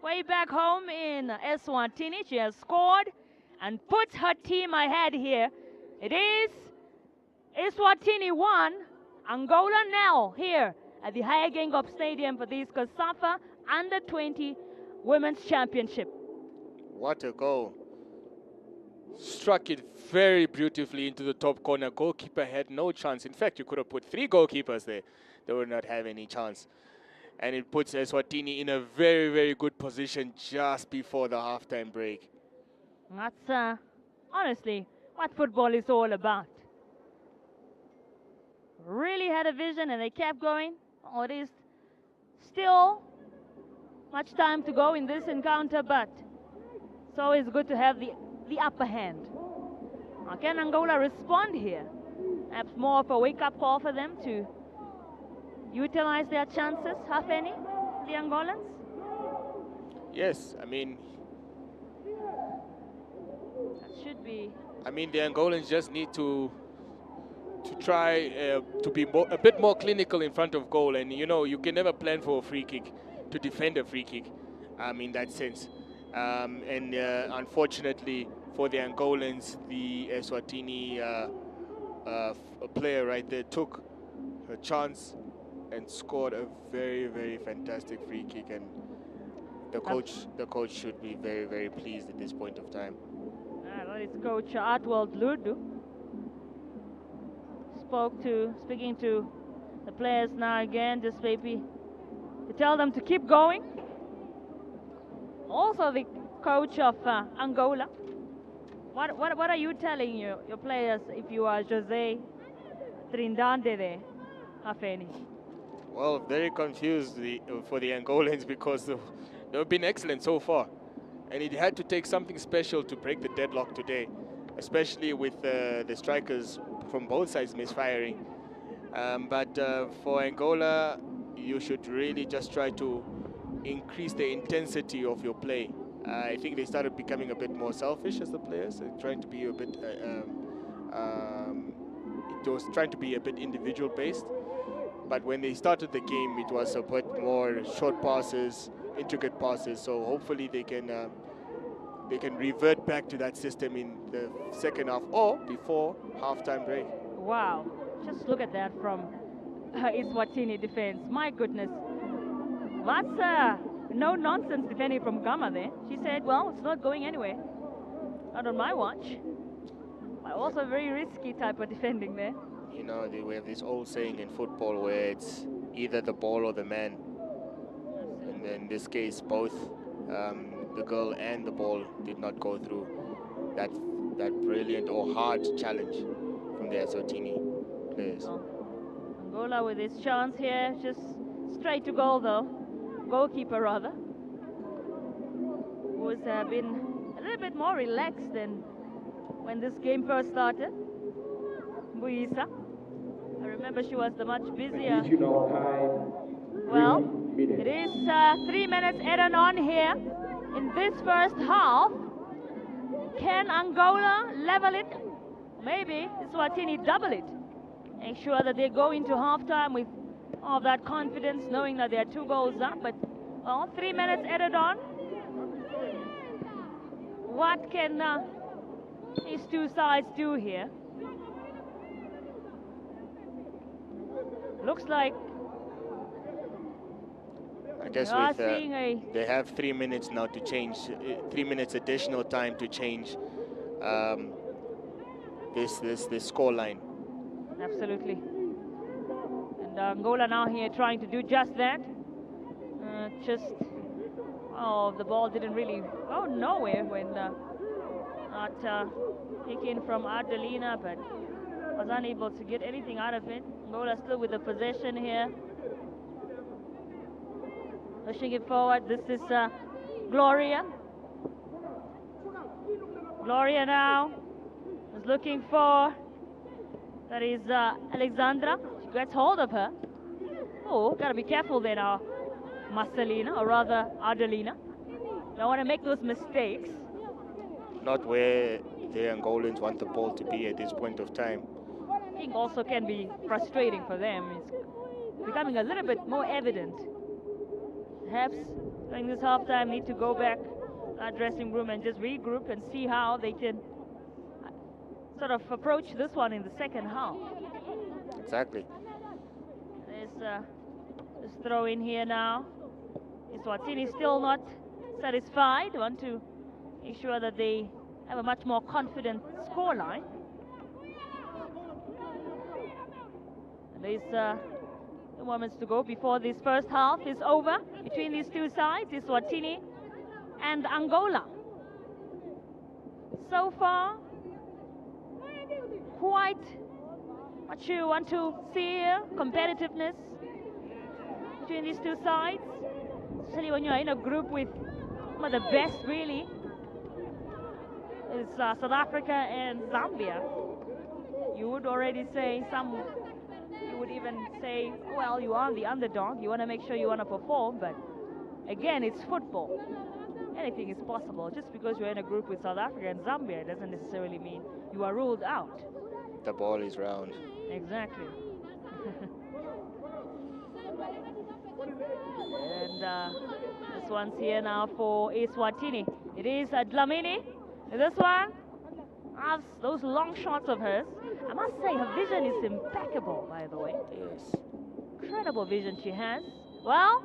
way back home in Eswatini. She has scored and puts her team ahead here. It is Eswatini 1, Angola now here at the Kickoff Stadium for this COSAFA Under-20 Women's Championship. What a goal. Struck it very beautifully into the top corner. Goalkeeper had no chance. In fact, you could have put 3 goalkeepers there. They would not have any chance. and it puts Eswatini in a very, very good position just before the halftime break. That's honestly what football is all about. Really had a vision and they kept going. Oh, it is still much time to go in this encounter, but it's always good to have the upper hand. Can Angola respond here? Perhaps more of a wake-up call for them to utilize their chances, half any, the Angolans? Yes, I mean, That should be. I mean, the Angolans just need to try to be a bit more clinical in front of goal. And you know, you can never plan for a free kick to defend a free kick, in that sense. Unfortunately for the Angolans, the Eswatini player right there took a chance and scored a very, very fantastic free kick. And the coach should be very, very pleased at this point of time. That is Coach Artwald Ludu. Speaking to the players now again, just maybe to tell them to keep going. Also the coach of Angola. What are you telling your players if you are Jose Trindade there, Afeni? Well, very confused for the Angolans because they've been excellent so far. And it had to take something special to break the deadlock today, especially with the strikers from both sides misfiring. But for Angola, you should really just try to increase the intensity of your play. I think they started becoming a bit more selfish as the players, trying to be a bit. It was trying to be a bit individual based. But when they started the game, it was a bit more short passes, intricate passes. So hopefully they can revert back to that system in the second half or before halftime break. Wow, just look at that from Eswatini defense. My goodness, that's no nonsense defending from Gama there. She said, well, it's not going anywhere, not on my watch. But also very risky type of defending there. You know, we have this old saying in football where it's either the ball or the man. And in this case, both the girl and the ball did not go through that brilliant or hard challenge from the Eswatini players. Angola with his chance here, just straight to goal though. Goalkeeper rather, who's been a little bit more relaxed than when this game first started. Buisa. I remember she was the much busier. Well, it is 3 minutes added on here in this first half. Can Angola level it? Maybe Eswatini double it. Make sure that they go into halftime with all that confidence, knowing that they are 2 goals up. But, well, 3 minutes added on. What can these two sides do here? Looks like I guess they have 3 minutes now to change, 3 minutes additional time to change this score line. Absolutely. And Angola now here trying to do just that. The ball didn't really go nowhere when not taken from Adelina, but was unable to get anything out of it. Angola still with the possession here. Pushing it forward. This is Gloria. Gloria now is looking for, that is Alexandra. She gets hold of her. Oh, gotta be careful there now, Marcelina, or rather Adelina. Don't want to make those mistakes. Not where the Angolans want the ball to be at this point of time. I think also can be frustrating for them. It's becoming a little bit more evident. Perhaps during this halftime need to go back to our dressing room and just regroup and see how they can sort of approach this one in the second half. Exactly. There's this throw in here now. Eswatini still not satisfied. Want to make sure that they have a much more confident scoreline. There's 2 moments to go before this first half is over between these two sides, Eswatini and Angola. So far, quite what you want to see here, competitiveness between these two sides, especially when you're in a group with some of the best, really. It's South Africa and Zambia. You would already say you would even say, well, you are the underdog, you want to make sure you want to perform, but again, it's football. Anything is possible. Just because you're in a group with South Africa and Zambia doesn't necessarily mean you are ruled out. The ball is round. Exactly. And this one's here now for Eswatini. It is Dlamini. This one has those long shots of hers. I must say her vision is impeccable, by the way. Yes. Incredible vision she has. Well,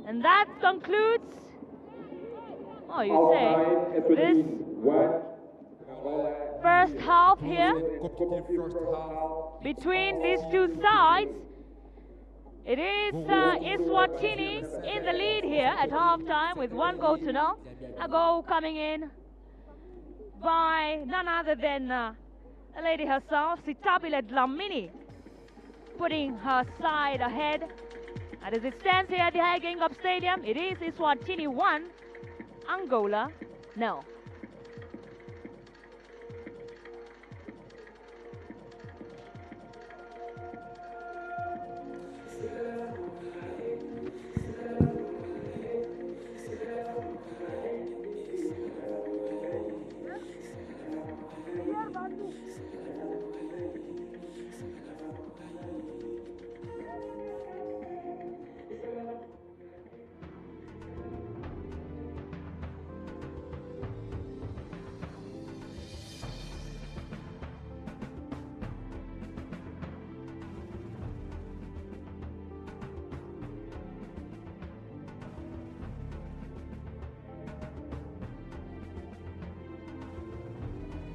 and that concludes, oh, you say, this first half here between these two sides. It is Eswatini in the lead here at halftime with 1-0. A goal coming in by none other than the lady herself, Sitabile Dlamini, putting her side ahead. And as it stands here at the Kickoff Stadium, it is Eswatini 1, Angola 0.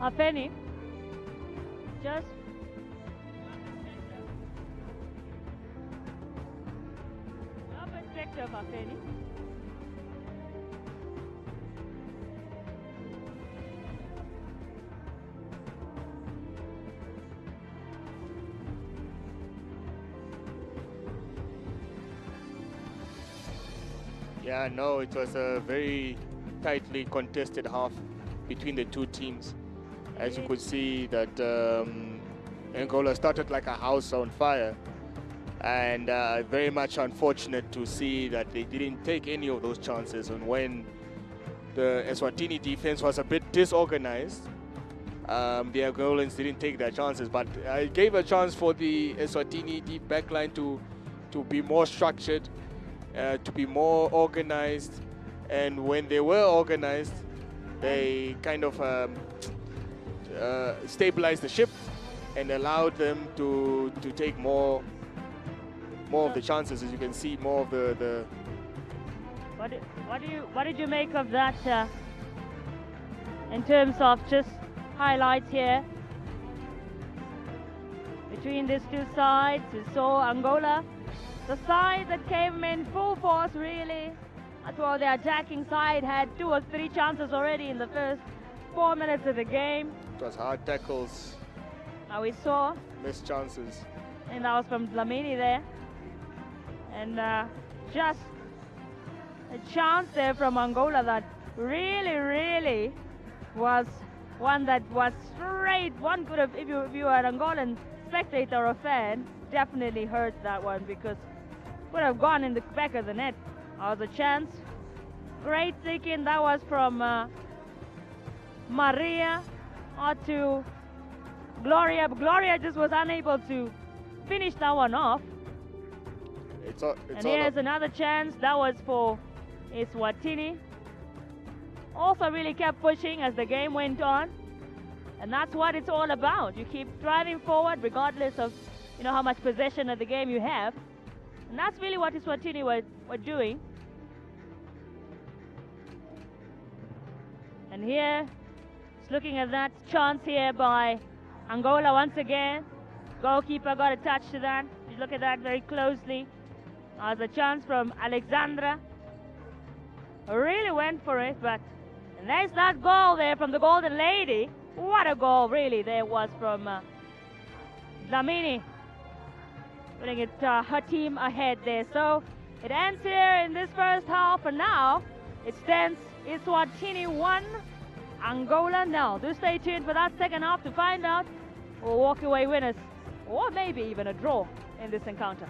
Afeni, just your perspective, Afeni. Yeah, no, it was a very tightly contested half between the two teams. As you could see that Angola started like a house on fire, and very much unfortunate to see that they didn't take any of those chances. And when the Eswatini defense was a bit disorganized, the Angolans didn't take their chances, but I gave a chance for the Eswatini deep backline to be more structured, to be more organized, and when they were organized, they kind of stabilized the ship and allowed them to take more of the chances. As you can see, more of the What did you make of that in terms of just highlights here between these two sides? You saw Angola, the side that came in full force, really. Well, the attacking side had 2 or 3 chances already in the first 4 minutes of the game. It was hard tackles. Now we saw Missed chances. and that was from Dlamini there. And just a chance there from Angola that really was one that was straight. One could have, if you were an Angolan spectator or fan, definitely heard that one because would have gone in the back of the net. That was a chance. Great thinking. That was from Maria to Gloria. But Gloria just was unable to finish that one off. And here's another chance. That was for Eswatini. Also really kept pushing as the game went on. And that's what it's all about. You keep driving forward regardless of how much possession of the game you have. And that's really what Eswatini were doing. And here, just looking at that chance here by Angola once again. Goalkeeper got a touch to that. You look at that very closely. There's a chance from Alexandra. Really went for it, but and there's that goal there from the Golden Lady. What a goal, really, there was from Dlamini. Putting it her team ahead there. So it ends here in this first half, and now it stands Eswatini 1, Angola 0. Do stay tuned for that second half to find out who will walk away winners, or maybe even a draw in this encounter.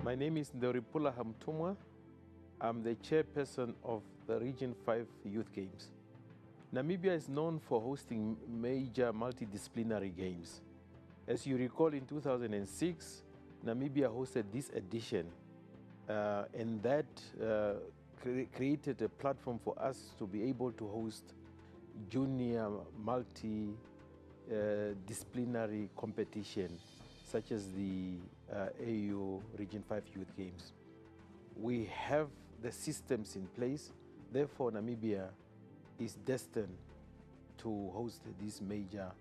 My name is Ndoripula Hamtumwa. I'm the chairperson of the Region 5 Youth Games. Namibia is known for hosting major multidisciplinary games. As you recall, in 2006, Namibia hosted this edition, and that created a platform for us to be able to host junior multidisciplinary competition, such as the AU Region 5 Youth Games. We have the systems in place, therefore Namibia is destined to host these major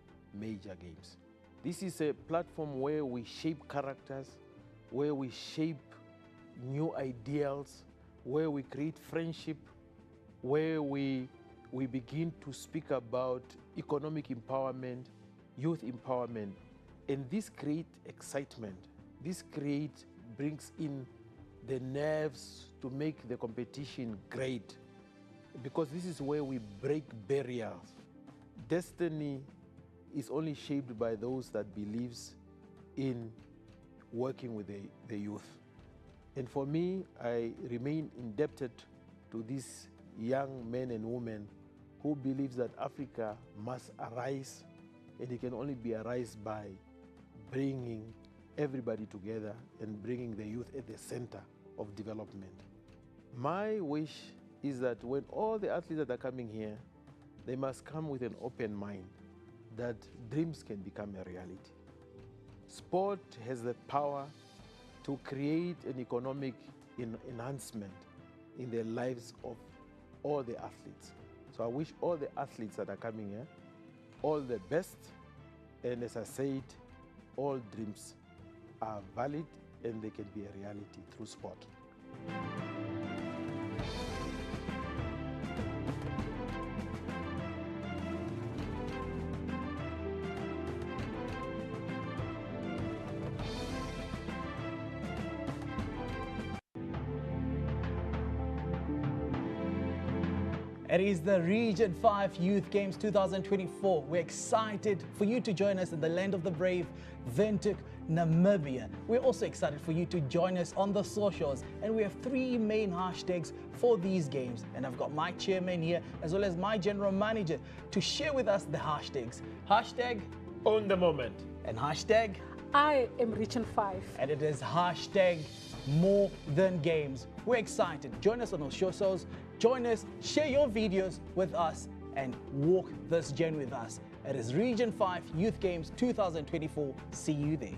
games. This is a platform where we shape characters, where we shape new ideals, where we create friendship, where we begin to speak about economic empowerment, youth empowerment, and this creates excitement. This brings in the nerves to make the competition great, because this is where we break barriers. Destiny is only shaped by those that believes in working with the youth. And for me, I remain indebted to these young men and women who believes that Africa must arise, and it can only be arise by bringing everybody together and bringing the youth at the center of development. My wish is that when all the athletes that are coming here, they must come with an open mind that dreams can become a reality. Sport has the power to create an economic enhancement in the lives of all the athletes. So I wish all the athletes that are coming here all the best, and as I said, all dreams are valid and they can be a reality through sport. It is the Region 5 Youth Games 2024. We're excited for you to join us in the land of the brave, Windhoek, Namibia. We're also excited for you to join us on the socials, and we have 3 main hashtags for these games. And I've got my chairman here, as well as my general manager, to share with us the hashtags. Hashtag Own the moment. and hashtag I am Region 5. and it is hashtag more than games. We're excited. Join us on our socials. Join us, share your videos with us, and walk this journey with us. It is Region 5 Youth Games 2024. See you there.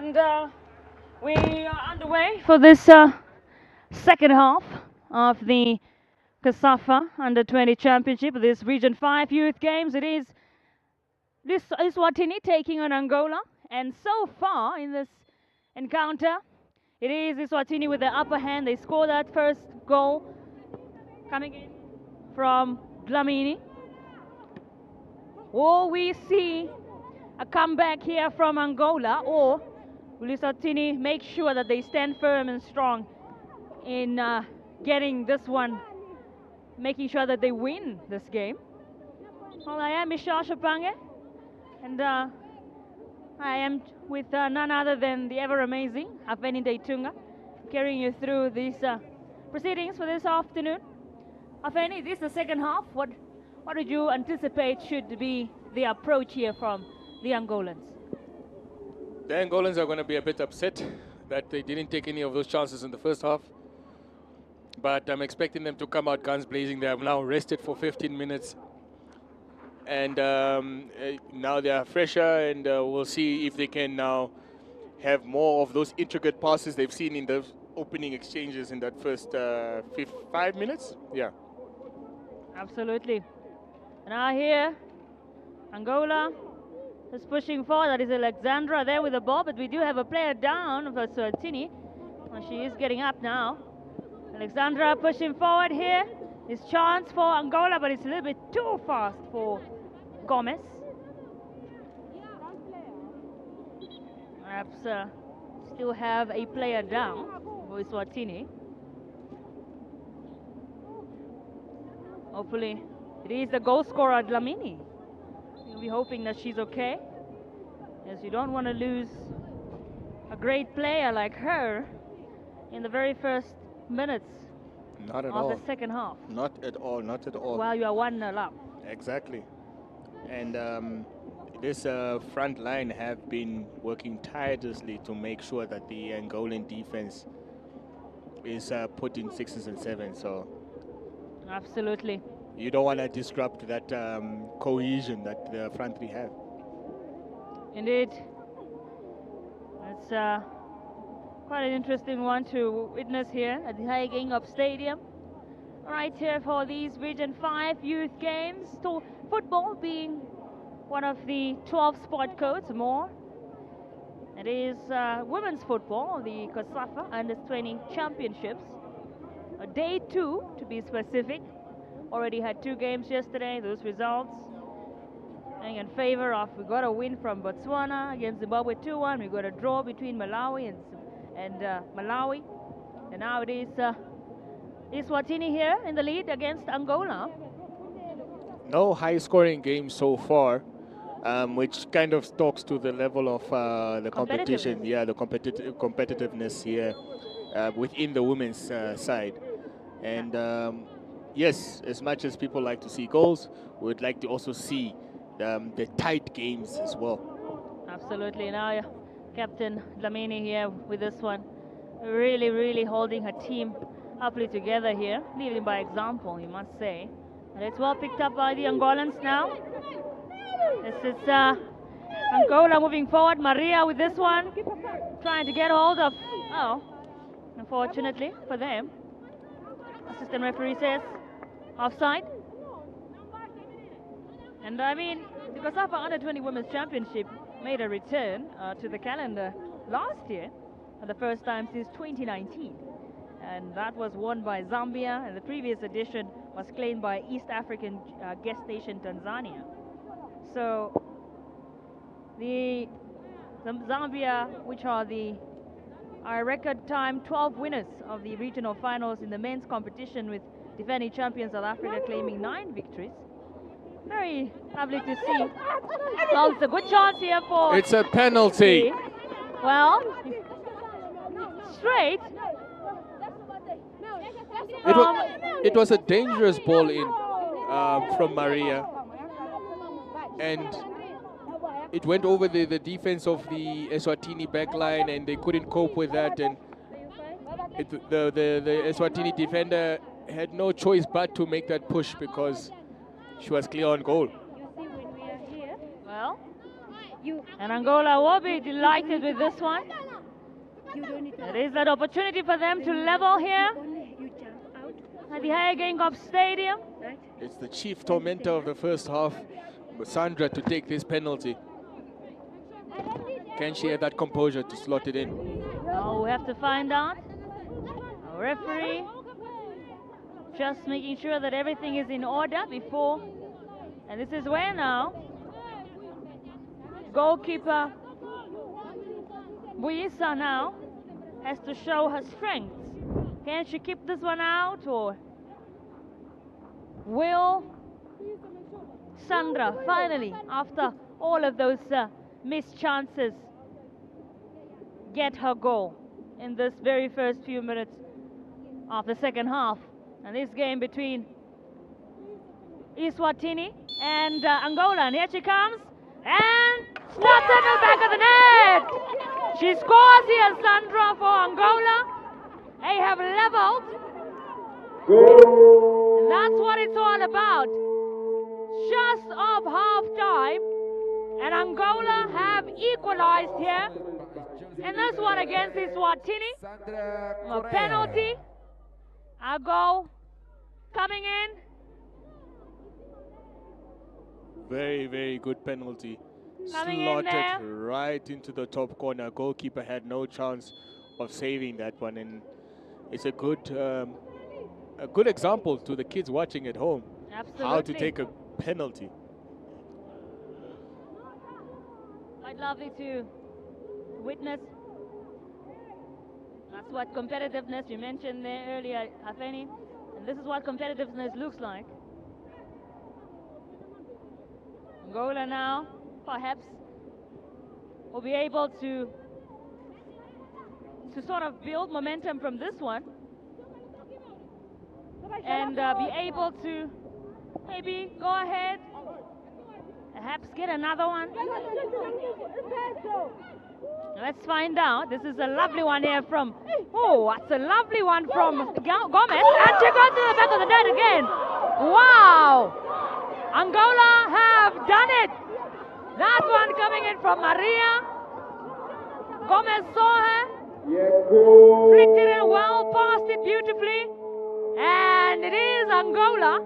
And we are underway for this second half of the COSAFA Under-20 Championship, this Region 5 Youth Games. It is this Eswatini taking on Angola. And so far in this encounter, it is Eswatini with the upper hand. They score that first goal coming in from Dlamini. Will we see a comeback here from Angola, or will Eswatini make sure that they stand firm and strong in getting this one, making sure that they win this game? Well, I am Michelle Shapange, and I am with none other than the ever-amazing Afeni Deitunga, carrying you through these proceedings for this afternoon. Afeni, this is the second half. What did you anticipate should be the approach here from the Angolans? The Angolans are going to be a bit upset that they didn't take any of those chances in the first half. But I'm expecting them to come out guns blazing. They have now rested for 15 minutes. And now they are fresher, and we'll see if they can now have more of those intricate passes they've seen in the opening exchanges in that first 5 minutes. Yeah. Absolutely. Now here, Angola is pushing forward. That is Alexandra there with the ball, but we do have a player down for Eswatini. And she is getting up now. Alexandra pushing forward here. It's chance for Angola, but it's a little bit too fast for Gomez. Perhaps still have a player down for Eswatini. Hopefully it is the goal scorer, Dlamini. We'll be hoping that she's okay, as you don't want to lose a great player like her in the very first minutes Not at of all. the second half. Not at all, not at all. While you are 1-0 up. Exactly. And this front line have been working tirelessly to make sure that the Angolan defense is put in 6s and 7s. So Absolutely. you don't want to disrupt that cohesion that the front three have. Indeed. It's quite an interesting one to witness here at the Kickoff Stadium. Right here for these Region 5 Youth Games. So football being one of the 12 sport codes more. It is women's football, the COSAFA Under-20 Championships. Day 2, to be specific. Already had 2 games yesterday. Those results going in favor of, we got a win from Botswana against Zimbabwe 2-1. We got a draw between Malawi and Malawi. And now it is Eswatini here in the lead against Angola. No high-scoring games so far, which kind of talks to the level of the competition. Yeah, the competitiveness here within the women's side. And yes, as much as people like to see goals, we would like to also see the tight games as well. Absolutely. Now, Captain Dlamini here with this one, really, really holding her team happily together here, leading by example, you must say. And it's well picked up by the Angolans now. This is Angola moving forward. Maria with this one, trying to get hold of, oh, unfortunately for them, assistant referee says offside. And I mean, the COSAFA Under-20 Women's Championship made a return to the calendar last year for the first time since 2019. And that was won by Zambia, and the previous edition was claimed by East African guest nation Tanzania. So the Zambia, which are the record time 12 winners of the regional finals in the men's competition, with defending champion South Africa claiming 9 victories. Very lovely to see. Well, it's a good chance here for... It's a penalty. Well, straight. It was a dangerous ball in from Maria, and it went over the defense of the Eswatini backline, and they couldn't cope with that, and the Eswatini defender had no choice but to make that push because she was clear on goal. Well, And Angola will be delighted with this one. There is an opportunity for them to level here at the Kickoff Stadium. It's the chief tormentor of the first half, Sandra, to take this penalty. Can she have that composure to slot it in? Oh, we have to find out. Our referee just making sure that everything is in order before. And this is where now goalkeeper Buisa now has to show her strength. Can she keep this one out, or will Sandra finally, after all of those missed chances, get her goal in this very first few minutes of the second half? And this game between Eswatini and Angola. And here she comes and slots it in the back of the net. She scores here, Sandra, for Angola. They have leveled. And that's what it's all about. Just off half time, and Angola have equalized here. And this one against Eswatini. A penalty. A goal coming in. Very, very good penalty. Coming in Slotted there. right into the top corner. Goalkeeper had no chance of saving that one, and it's a good example to the kids watching at home. Absolutely. How to take a penalty. Quite lovely to witness. That's what competitiveness, you mentioned there earlier, Hafeni. And this is what competitiveness looks like. Angola now, perhaps, will be able to sort of build momentum from this one. And be able to maybe go ahead, perhaps get another one. Let's find out. This is a lovely one here from, oh, that's a lovely one from Gomez. And she goes to the back of the net again. Wow! Angola have done it. That one coming in from Maria. Gomez saw her. Flicked it in well, passed it beautifully. And it is Angola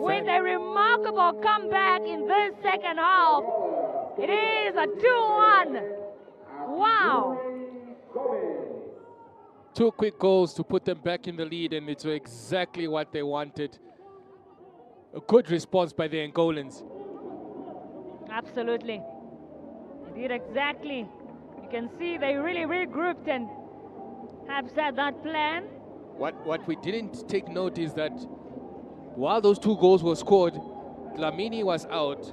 with a remarkable comeback in this second half. It is a 2-1. Wow. 2 quick goals to put them back in the lead, and it's exactly what they wanted. A good response by the Angolans. Absolutely. They did exactly. You can see they really regrouped and have set that plan. What we didn't take note is that while those 2 goals were scored, Dlamini was out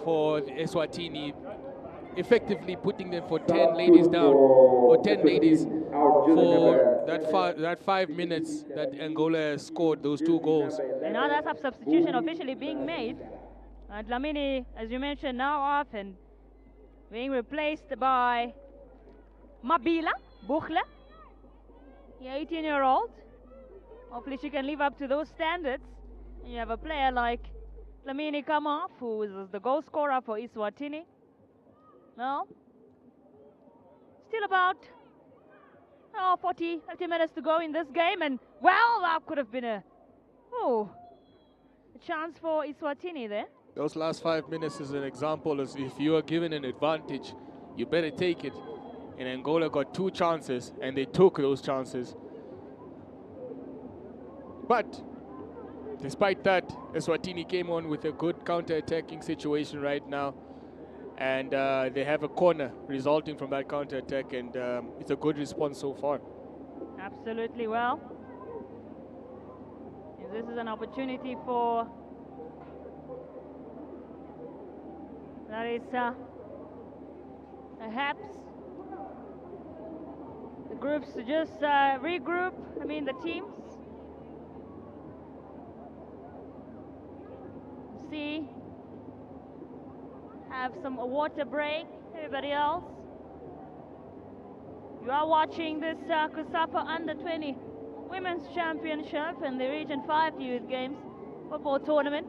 for Eswatini, effectively putting them for 10 ladies down, or 10 ladies for that 5 minutes that Angola has scored those 2 goals. And now that's a substitution officially being made. Dlamini, as you mentioned, now off and being replaced by Mabila Buchla, the 18-year-old. Hopefully she can live up to those standards. And you have a player like Dlamini come off, who is the goal scorer for Eswatini. No. Still about 40 minutes to go in this game, and well, that could have been a chance for Eswatini there. Those last 5 minutes is an example as if you are given an advantage, you better take it. And Angola got 2 chances, and they took those chances. But despite that, Eswatini came on with a good counter-attacking situation right now. And they have a corner resulting from that counter-attack, and it's a good response so far. Absolutely. Well, this is an opportunity for Larissa, perhaps the groups to just regroup, the teams. See, have some water break, everybody else. You are watching this COSAFA Under-20 Women's Championship in the Region 5 Youth Games football tournament.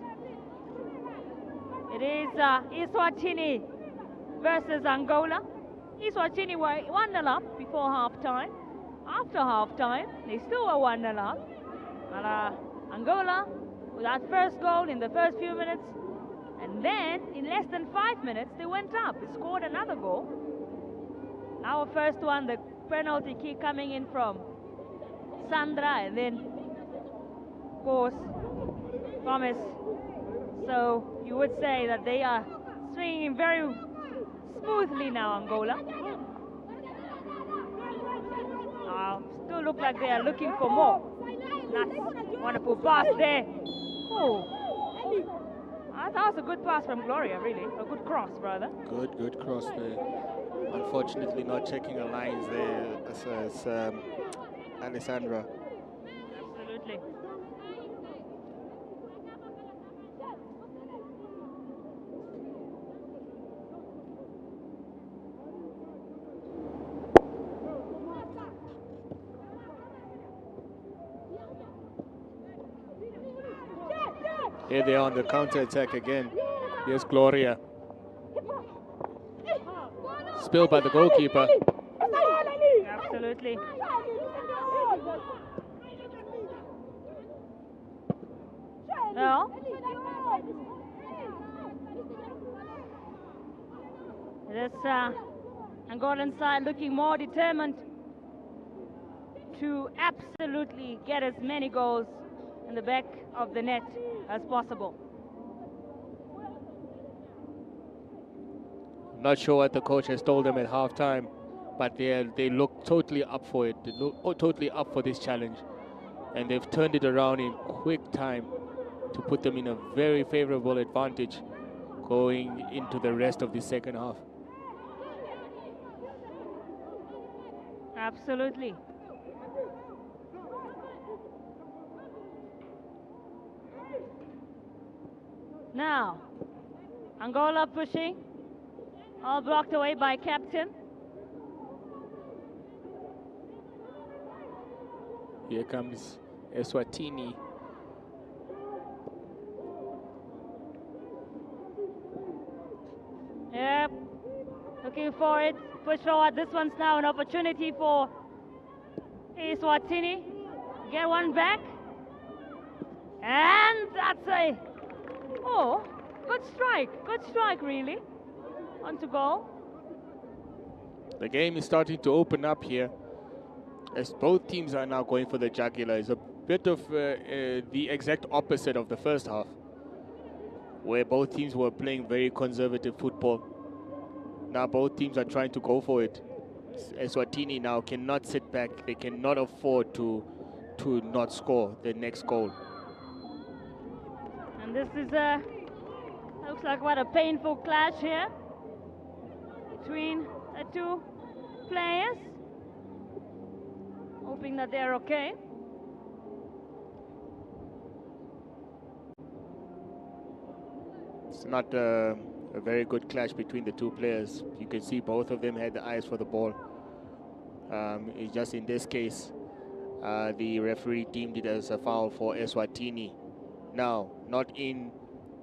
It is Eswatini versus Angola. Eswatini were 1-0 up before half-time. After half-time, they still were 1-0 up. And Angola, with that first goal in the first few minutes, and then in less than 5 minutes, they went up. They scored another goal. Our first one, the penalty kick coming in from Sandra, and then, of course, Thomas. So you would say that they are swinging very smoothly now, Angola. Still look like they are looking for more. That's wonderful pass there. Oh, that was a good pass from Gloria, really. A good cross, brother. Good cross there. Unfortunately, not checking the lines there as Alessandra. Absolutely. Here they are on the counter-attack again. Here's Gloria. Spilled by the goalkeeper. Absolutely. No. This Angolan side looking more determined to absolutely get as many goals in the back of the net as possible. Not sure what the coach has told them at halftime, but they look totally up for it. They look totally up for this challenge, and they've turned it around in quick time to put them in a very favorable advantage going into the rest of the second half. Absolutely. Now, Angola pushing, all blocked away by captain. Here comes Eswatini. Yep, looking for it, push forward. This one's now an opportunity for Eswatini. Get one back. And that's a, oh, good strike really. On to goal. The game is starting to open up here, as both teams are now going for the jugular. It's a bit of the exact opposite of the first half, where both teams were playing very conservative football. Now both teams are trying to go for it. Eswatini now cannot sit back. They cannot afford to not score the next goal. And this is looks like what a painful clash here between the two players. Hoping that they're okay. It's not a very good clash between the two players. You can see both of them had the eyes for the ball. It's just in this case, the referee deemed it as a foul for Eswatini. Now, not in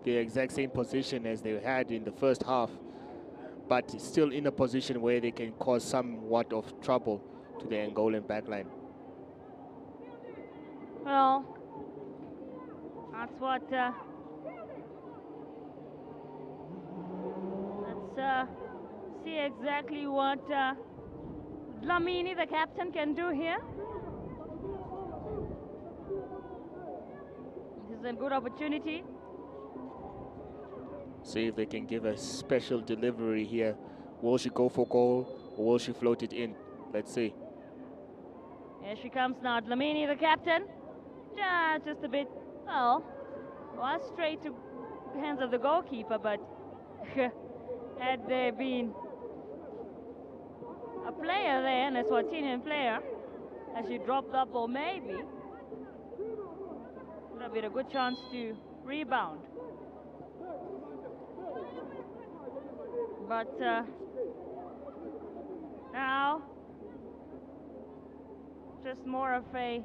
the exact same position as they had in the first half, but still in a position where they can cause somewhat of trouble to the Angolan backline. Well, that's what. Let's see exactly what Dlamini, the captain, can do here. This is a good opportunity. See if they can give a special delivery here. Will she go for goal or will she float it in? Let's see. Here she comes now, Dlamini, the captain. Just a bit, well, was straight to the hands of the goalkeeper, but had there been a player there, an Eswatinian player, as she dropped up, or maybe would have been a good chance to rebound. But now, just more of a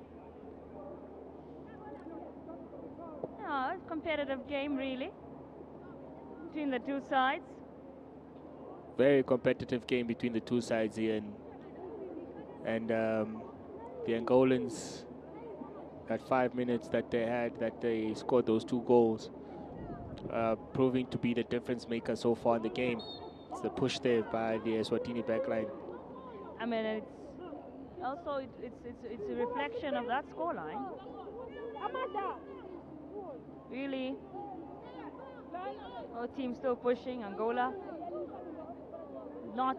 competitive game, really, between the two sides. Very competitive game between the two sides here. And the Angolans, that 5 minutes that they had, that they scored those 2 goals, proving to be the difference maker so far in the game. It's the push there by the Eswatini backline. I mean, it's also it's a reflection of that scoreline. Really, both teams still pushing. Angola not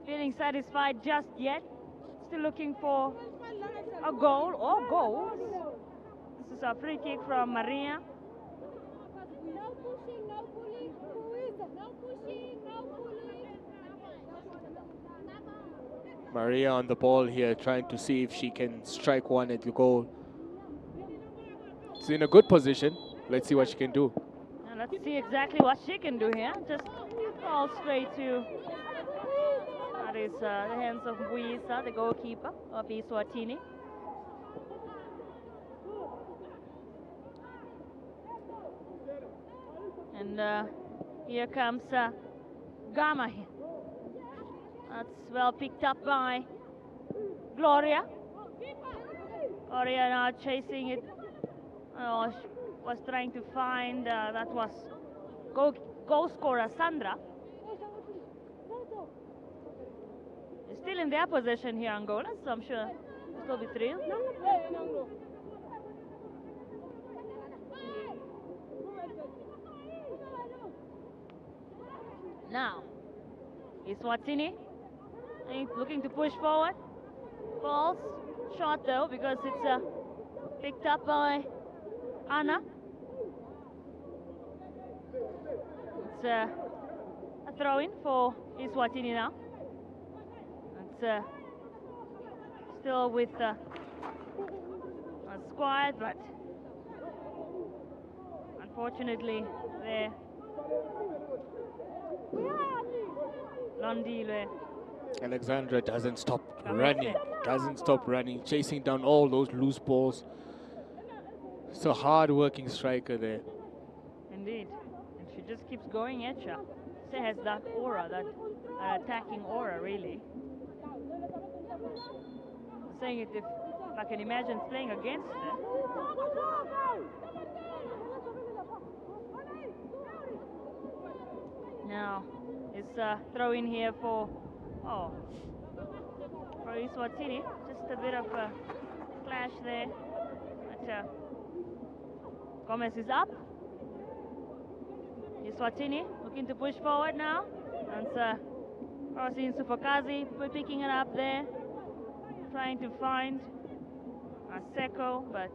feeling satisfied just yet. Still looking for a goal or goals. This is a free kick from Maria. Maria on the ball here, trying to see if she can strike one at the goal. She's in a good position. Let's see what she can do. And let's see exactly what she can do here. Just ball straight to, that is the hands of Buisa, the goalkeeper of Eswatini. And here comes Gama here. That's well picked up by Gloria. Gloria now chasing it. Was trying to find, that was goal scorer Sandra. It's still in their possession here, Angola, so I'm sure it'll be thrilled. Now, Eswatini looking to push forward. False shot though, because it's picked up by Anna. It's a throw-in for Eswatini now. It's still with a squad, but unfortunately there. Londile. Alexandra doesn't stop running, chasing down all those loose balls. It's a hard-working striker there. Indeed, and she just keeps going at you. She has that aura, that attacking aura, really. I'm saying it if I can imagine playing against her. Now, it's a throw-in here for Eswatini. Just a bit of a clash there. But Gomez is up. Eswatini looking to push forward now. And crossing Sufakazi, picking it up there. Trying to find Seko, but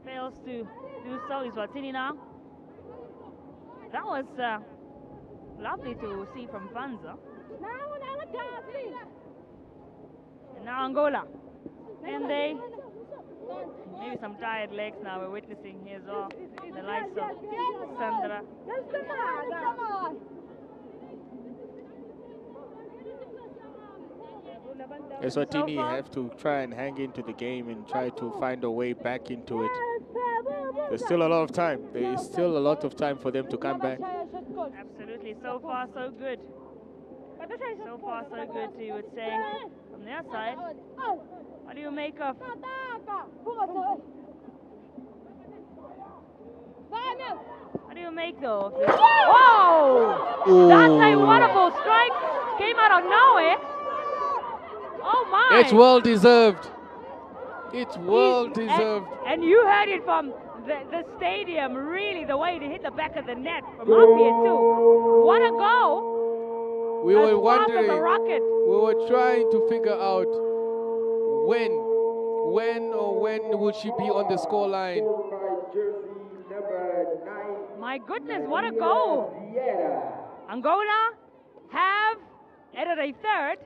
fails to do so. Eswatini now. That was lovely to see from Panza. And now Angola. And they, maybe some tired legs now we're witnessing here as well. The likes of Sandra. Eswatini have to try and hang into the game and try to find a way back into it. There's still a lot of time. There is still a lot of time for them to come back. Absolutely. So far, so good. So far, so good, you would say. From their side, what do you make of? What do you make, though, of this? Whoa! Ooh. That's a wonderful strike. Came out of nowhere. Oh, my. It's well deserved. It's well deserved. And you heard it from the stadium, really, the way they hit the back of the net from up here, too. What a goal. We were wondering, we were trying to figure out when would she be on the scoreline. My goodness, what a goal. Angola have added a third.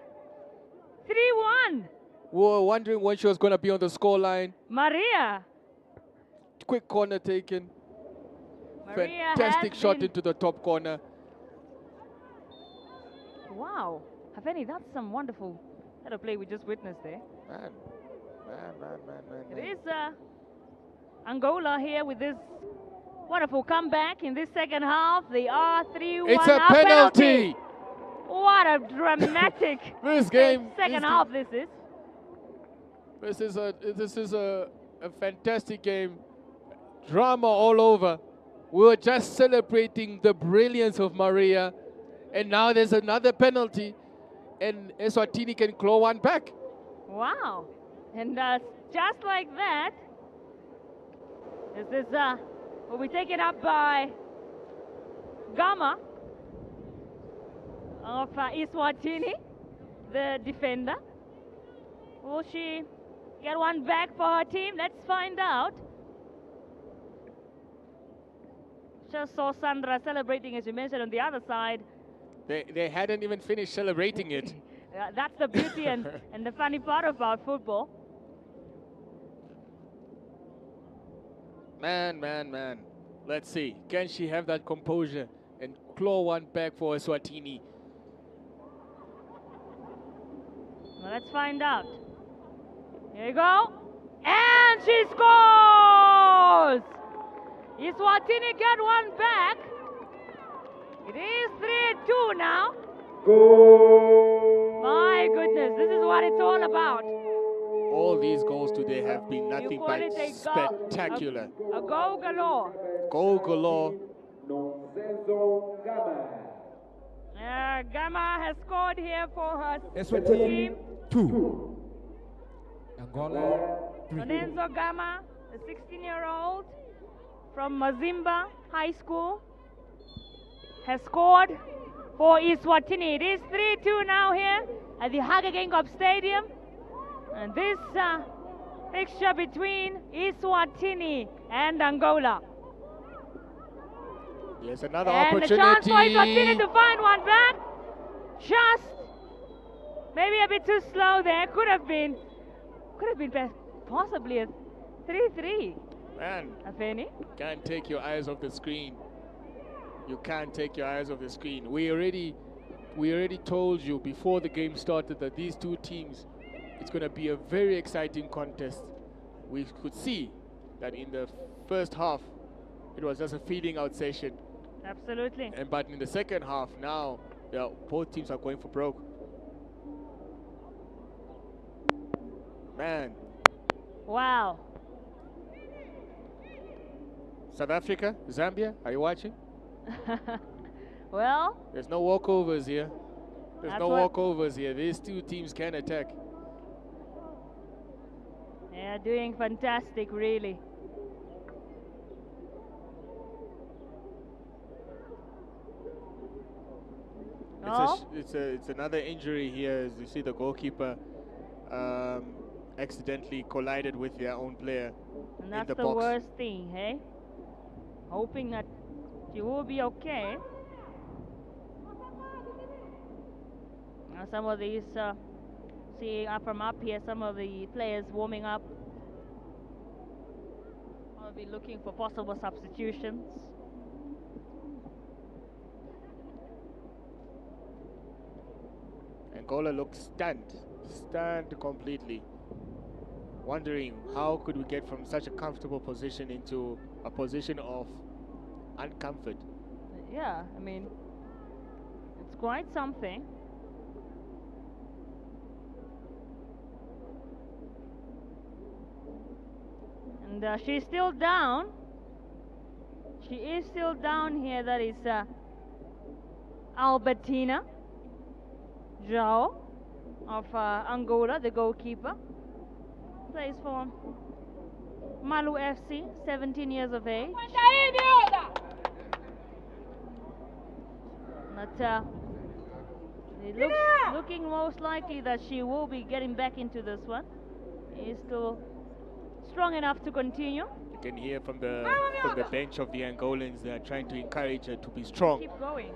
3-1. We were wondering when she was going to be on the scoreline. Maria. Quick corner taken. Maria fantastic shot into the top corner. Wow. Haveni, that's some wonderful header play we just witnessed there. Man. It is Angola here with this wonderful comeback in this second half. They are 3-1. It's a penalty. What a dramatic This game, second half this is. This is a fantastic game. Drama all over. We were just celebrating the brilliance of Maria, and now there's another penalty, and Eswatini can claw one back. Wow. And just like that, this is will be taken up by Gama of Eswatini, the defender. Will she get one back for her team? Let's find out. Just saw Sandra celebrating, as you mentioned, on the other side. They hadn't even finished celebrating it. That's the beauty and the funny part about football. Man. Let's see. Can she have that composure and claw one back for Eswatini? Well, let's find out. Here you go. And she scores! Eswatini get one back. It is 3-2 now. My goodness, this is what it's all about. All these goals today have been nothing but spectacular. A goal galore. Goal galore. Gama has scored here for her Eswatini team. 2. Angola 3. Lorenzo Gama, a 16-year-old from Mazimba High School, has scored for Eswatini. It is 3-2 now here at the Kickoff Stadium. And this fixture between Eswatini and Angola. Yes, another and opportunity. And a chance for Eswatini to find one back. Just maybe a bit too slow there. Could have been possibly a 3-3. Man, Afeni? can't take your eyes off the screen. You can't take your eyes off the screen. We already told you before the game started that these two teams, it's going to be a very exciting contest. We could see that in the first half, it was just a feeding out session. Absolutely. But in the second half, now, both teams are going for broke. Man. Wow. South Africa, Zambia, are you watching? Well, there's no walkovers here. There's no walkovers here. These two teams can attack. They're doing fantastic, really. It's another injury here. As you see, the goalkeeper accidentally collided with their own player and that's in the the box. worst thing, hey? Hoping that she will be okay. Now some of these, seeing from up here, some of the players warming up. I'll be looking for possible substitutions. Angola looks stunned completely, wondering how could we get from such a comfortable position into a position of uncomfort. Yeah, I mean, it's quite something. And she's still down. She is still down here. That is Albertina João of Angola, the goalkeeper. Plays for Malu FC, 17 years of age. But it looks looking most likely that she will be getting back into this one. Is still strong enough to continue. You can hear from the bench of the Angolans, they are trying to encourage her to be strong. Keep going.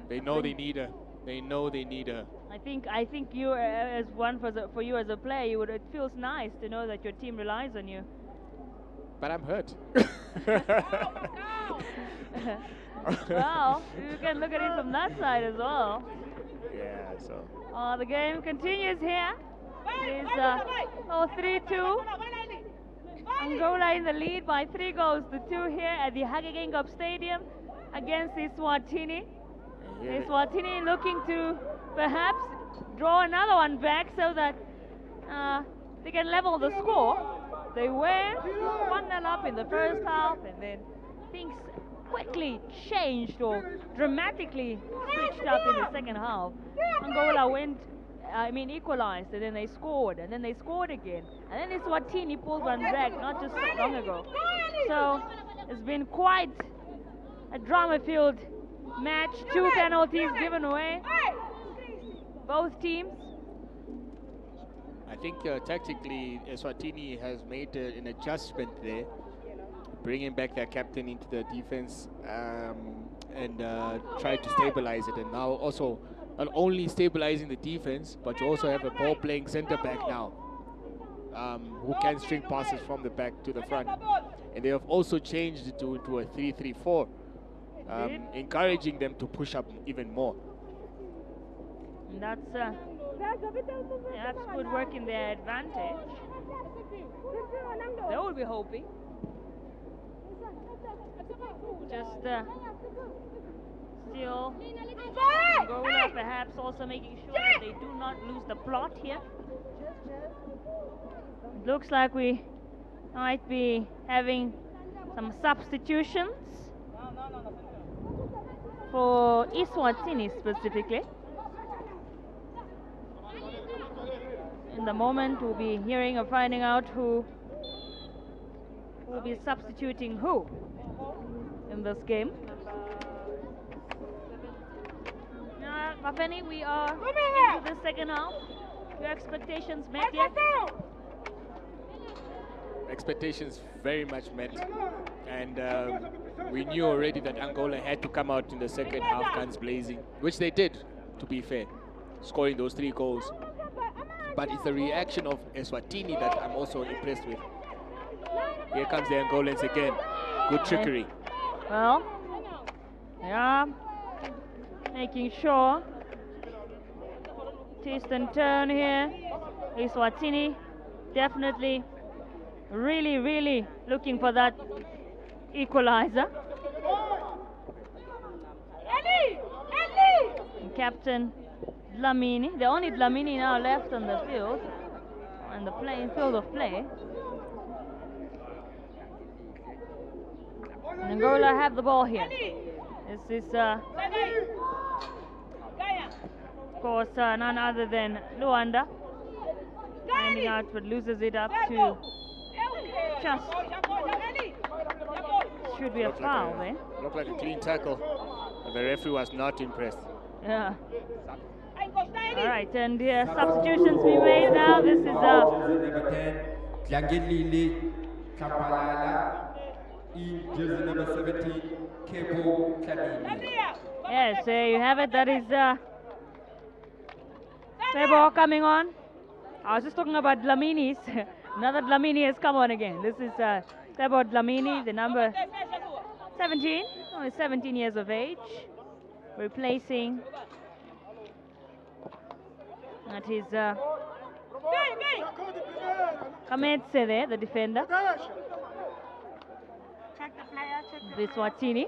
They know they need her. They know they need her. I think you as one for you as a player, it feels nice to know that your team relies on you. But I'm hurt. Well, you can look at it from that side as well. Yeah, so. The game continues here. It is 3-2. Angola in the lead by 3 goals to 2 here at the Kickoff Stadium against Eswatini. Eswatini looking to perhaps draw another one back so that they can level the score. They were 1-0 up in the first half, and then things quickly changed or dramatically switched up in the second half. Angola equalized, and then they scored, and then they scored again, and then Eswatini pulled one back not just so long ago. So it's been quite a drama-filled match. 2 penalties given away, both teams. I think tactically Eswatini has made an adjustment there, bringing back their captain into the defense and tried to stabilize it. And now also not only stabilizing the defense, but you also have a ball-playing centre-back now who can string passes from the back to the front. And they have also changed it to a 3-3-4, encouraging them to push up even more. And that's good work in their advantage. They will be hoping. Just still Angola perhaps also making sure that they do not lose the plot here. It looks like we might be having some substitutions for Eswatini specifically. In the moment we'll be hearing or finding out who will be substituting who in this game. Mafeni, we are into the second half. Your expectations met yet? Expectations very much met, and we knew already that Angola had to come out in the second half guns blazing, which they did, to be fair, scoring those 3 goals. But it's the reaction of Eswatini that I'm also impressed with. Here comes the Angolans again. Good trickery. Well, yeah, making sure. Twist and turn here. Eswatini definitely really looking for that equalizer. And Captain Dlamini, the only Dlamini now left on the field, on the field of play. And Angola have the ball here. This is of course none other than Luanda, finding out but loses it up to just. Should be a foul there. Looked like a clean tackle, but the referee was not impressed. Yeah. All right, and substitutions we made now. This is number 10, Tlangeli Kapalala. In jersey number 17, Kebo Kanini. Yes, there you have it. That is Kebo coming on. I was just talking about Dlamini's. Another Dlamini has come on again. This is Kebo Dlamini, the number 17, only 17 years of age, replacing that is Kametse there, the defender. Eswatini.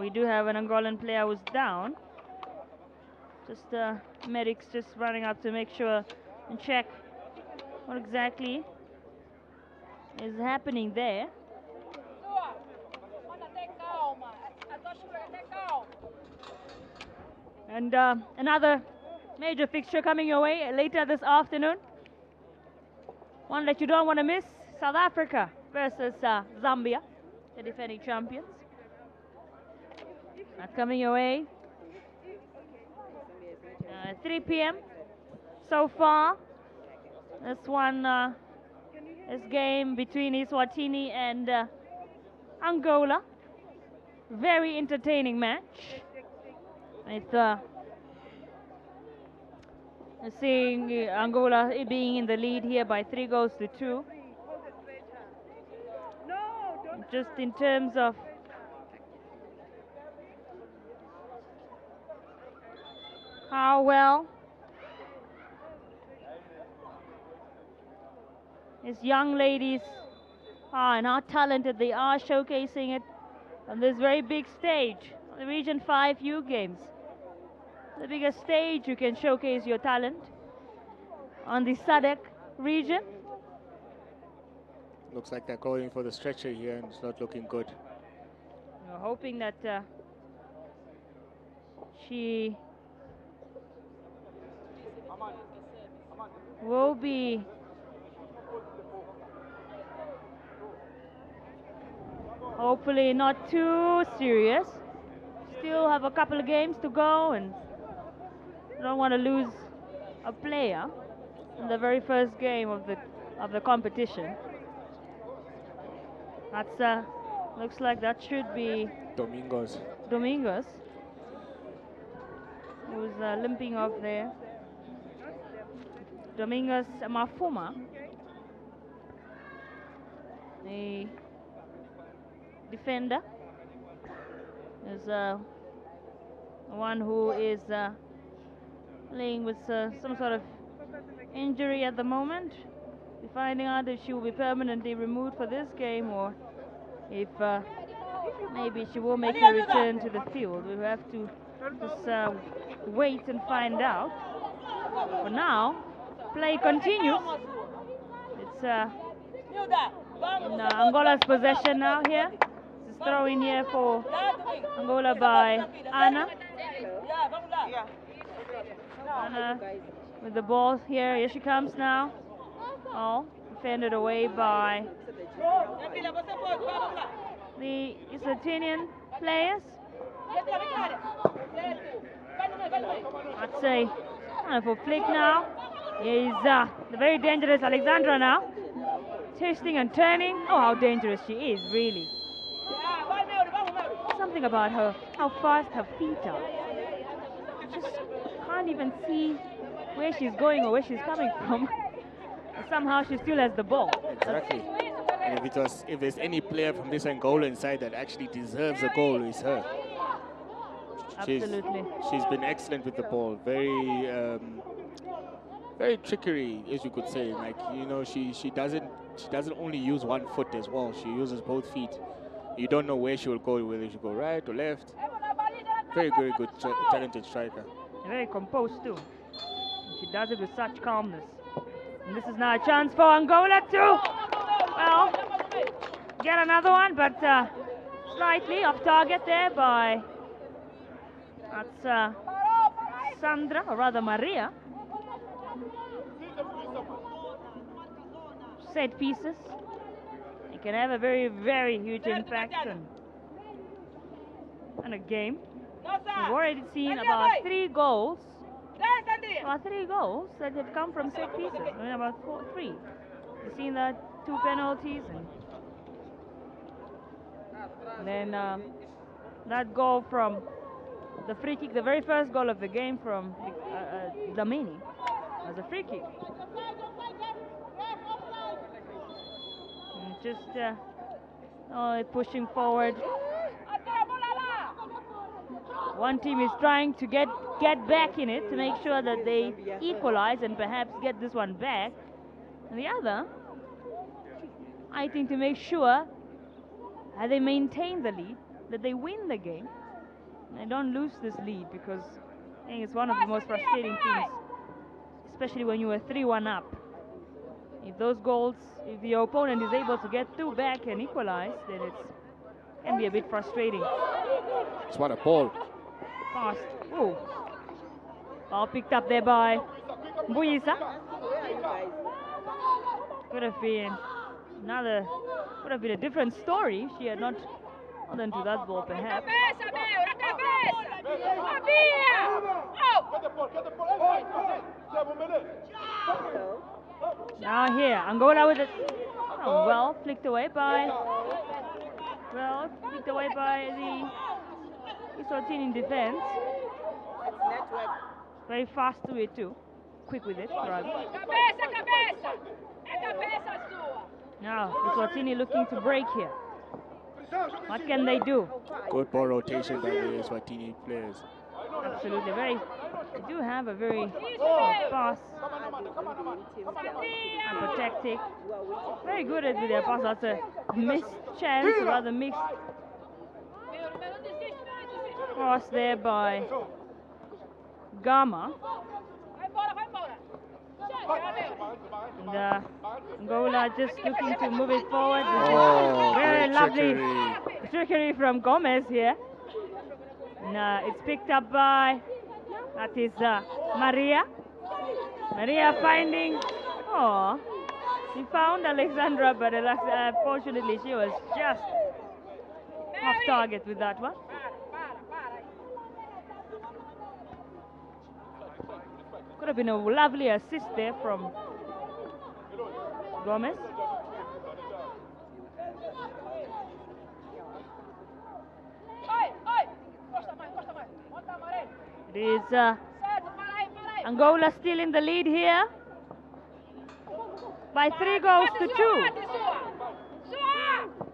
We do have an Angolan player who's down. Just medics just running up to make sure and check what exactly is happening there. And another major fixture coming your way later this afternoon. One that you don't want to miss, South Africa versus Zambia, the defending champions. That's coming your way. 3 p.m. so far. This game between Eswatini and Angola. Very entertaining match. With seeing Angola being in the lead here by 3-2. Just in terms of how well these young ladies are and how talented they are, showcasing it on this very big stage, the Region 5 Youth Games. The biggest stage you can showcase your talent on the SADC region. Looks like they're going for the stretcher here and it's not looking good. We're hoping that she will be hopefully not too serious. Still have a couple of games to go and don't want to lose a player in the very first game of the competition. That's looks like that should be Domingos, who's limping off there. Domingos Mafuma, the defender, is one who is playing with some sort of injury at the moment. We're finding out if she will be permanently removed for this game or if maybe she will make her return to the field. We have to just wait and find out. For now, play continues. It's in Angola's possession now here. This is throw in here for Angola by Anna. Anna with the ball here. Here she comes now. Oh, defended away by the Eswatinian players. I'd say for flick now. Here's the very dangerous Alexandra now. Twisting and turning. Oh, how dangerous she is, really. Something about her, how fast her feet are. Just can't even see where she's going or where she's coming from. Somehow she still has the ball. Exactly. And if there's any player from this Angolan side that actually deserves a goal, it's her. Absolutely. She's been excellent with the ball. Very trickery, as you could say. Like, you know, she doesn't only use one foot as well. She uses both feet. You don't know where she will go, whether she'll go right or left. Very good, talented striker. Very composed too. She does it with such calmness. And this is now a chance for Angola to, well, get another one, but slightly off target there by, that's Sandra, or rather Maria. Set pieces. It can have a very huge impact on a game. We've already seen about 3 goals. About 3 goals that have come from set pieces. I mean, about 3. You've seen that 2 penalties and then that goal from the free kick, the very first goal of the game from Damini as a free kick. And just pushing forward. One team is trying to get back in it to make sure that they equalize and perhaps get this one back. And the other, I think, to make sure that they maintain the lead, that they win the game, and they don't lose this lead, because I think it's one of the most frustrating things, especially when you are 3-1 up. If those goals, if the opponent is able to get 2 back and equalize, then it can be a bit frustrating. It's what a ball. Fast. Ooh. Ball picked up there by Mbuyisa. Could have been a different story if she had not gotten to that ball, perhaps. Now here, Angola with it. Oh, well, flicked away by the Eswatini defense. Very fast to it too. Quick with it, rather. Now, Eswatini looking to break here. What can they do? Good ball rotation by the Eswatini players. Absolutely, they do have a very fast and protecting. Very good at with their pass. That's a missed chance, rather missed Cross there by Gama. And Angola just looking to move it forward. Very lovely trickery from Gomez here. And, it's picked up by, that is Maria. Maria finding, she found Alexandra, but unfortunately she was just off target with that one. Could have been a lovely assist there from Gomez. It is Angola still in the lead here by 3 goals to 2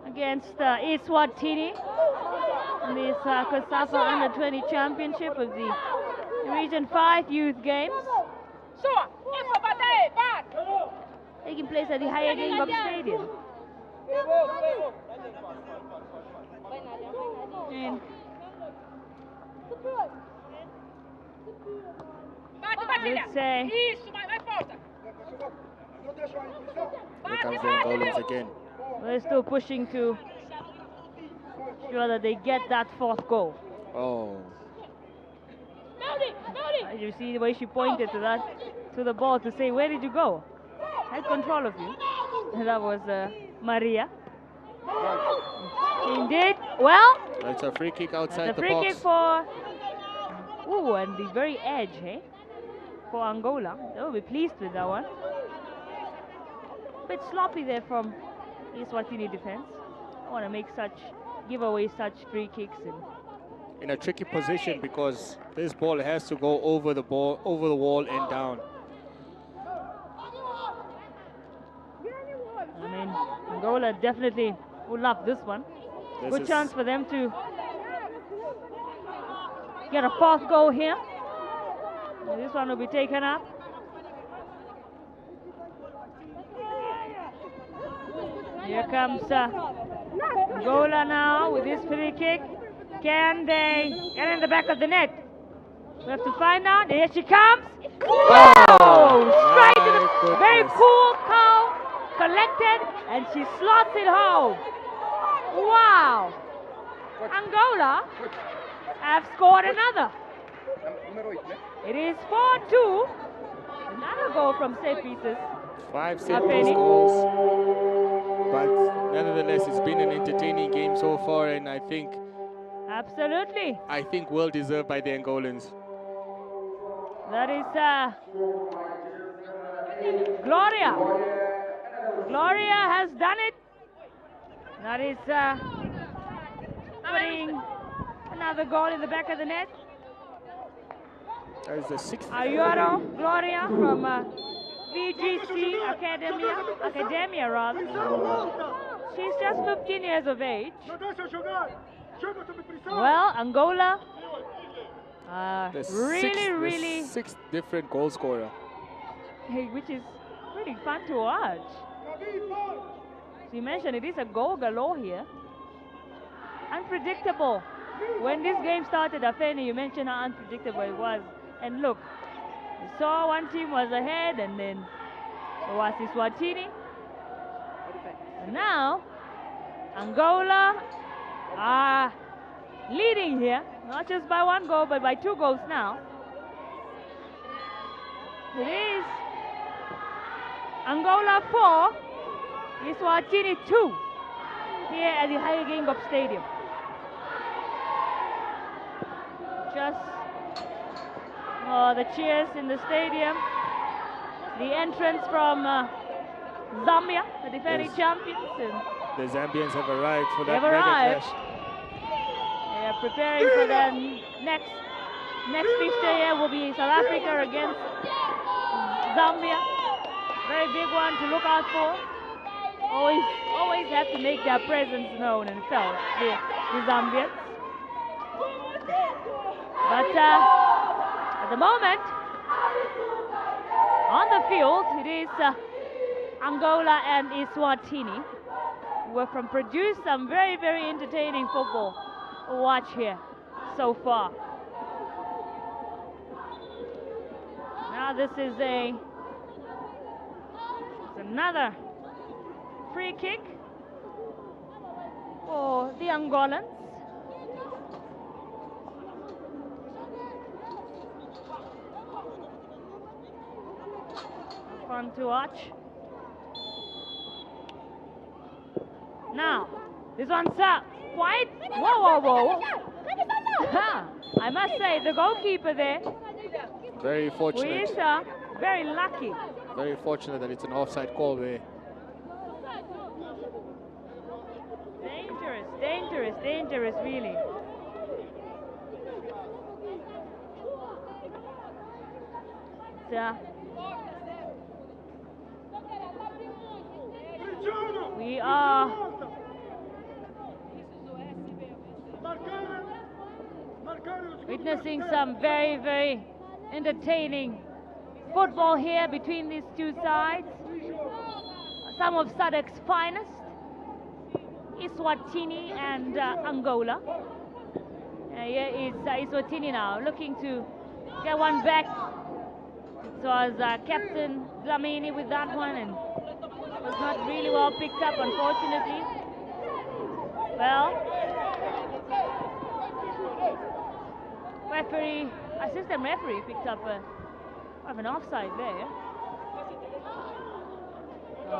against Eswatini in this COSAFA Under-20 Championship of the Region 5 Youth Games, taking place at the Kickoff Stadium. And let's say, here comes the Angolans again. we're still pushing to sure that they get that 4th goal. Oh. You see the way she pointed to the ball to say, where did you go? I had control of you. And that was Maria. She did well. It's a free kick outside The the free box. kick for, and the very edge, for Angola. They'll be pleased with that one. Bit sloppy there from Eswatini defense. I want to give away such free kicks. In a tricky position because this ball has to go over the wall and down. I mean, Angola definitely will love this one. Good chance for them to get a 4th goal here. And this one will be taken up. Here comes Angola now with this free kick. Can they get in the back of the net? We have to find out. Here she comes. Whoa! Straight to the very cool, calm, collected, and she slots it home. Wow! Angola have scored another. It is 4-2. Another goal from set pieces. 5 set piece goals. But nevertheless, it's been an entertaining game so far, and I think well deserved by the Angolans. That is Gloria. Gloria has done it. That is putting another goal in the back of the net. That is the 6th. Ayoro Gloria from VGC Academia rather. She's just 15 years of age. Well, Angola really 6th different goal scorer. which is really fun to watch. So you mentioned it is a goal galore here. Unpredictable. When this game started, Afeni, you mentioned how unpredictable it was. And look, you saw one team was ahead, and then it was Eswatini. And now, Angola are leading here, not just by 1 goal, but by 2 goals now. It is Angola 4, Eswatini 2, here at the Kickoff Stadium. Just the cheers in the stadium. The entrance from Zambia, the defending champions. And the Zambians have arrived for that they've mega arrived. clash. They are preparing for their next fixture here will be South Africa against Zambia. Very big one to look out for. Always have to make their presence known and felt, the Zambians. But at the moment, on the field, it is Angola and Eswatini, who have produced some very, very entertaining football. Watch here. so far. Now this is another free kick for the Angolans. Fun to watch. Now, this one's quite, whoa. I must say, the goalkeeper there, Very fortunate. is very lucky. Very fortunate that it's an offside call there. Dangerous, really. We are witnessing some very, very entertaining football here between these two sides. Some of SADC's finest, Eswatini and Angola. Here is Eswatini now, looking to get one back. It was Captain Dlamini with that one, and was not really well picked up, unfortunately. Well, assistant referee picked up an offside there. So,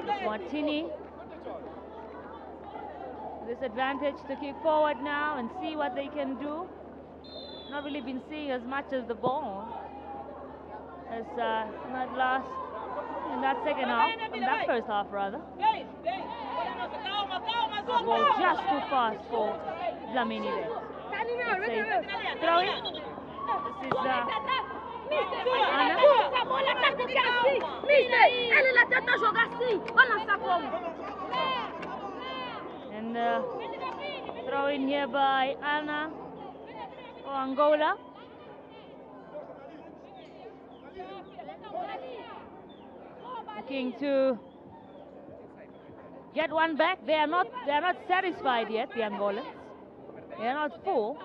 Eswatini, disadvantage to kick forward now and see what they can do. Not really been seeing as much as the ball as in that second half, in that first half rather. The ball just too fast for Dlamini there. Throw it. This is Ana. And throw in here by Ana for Angola. Looking to get one back. They are not satisfied yet, the Angolans. They are not full.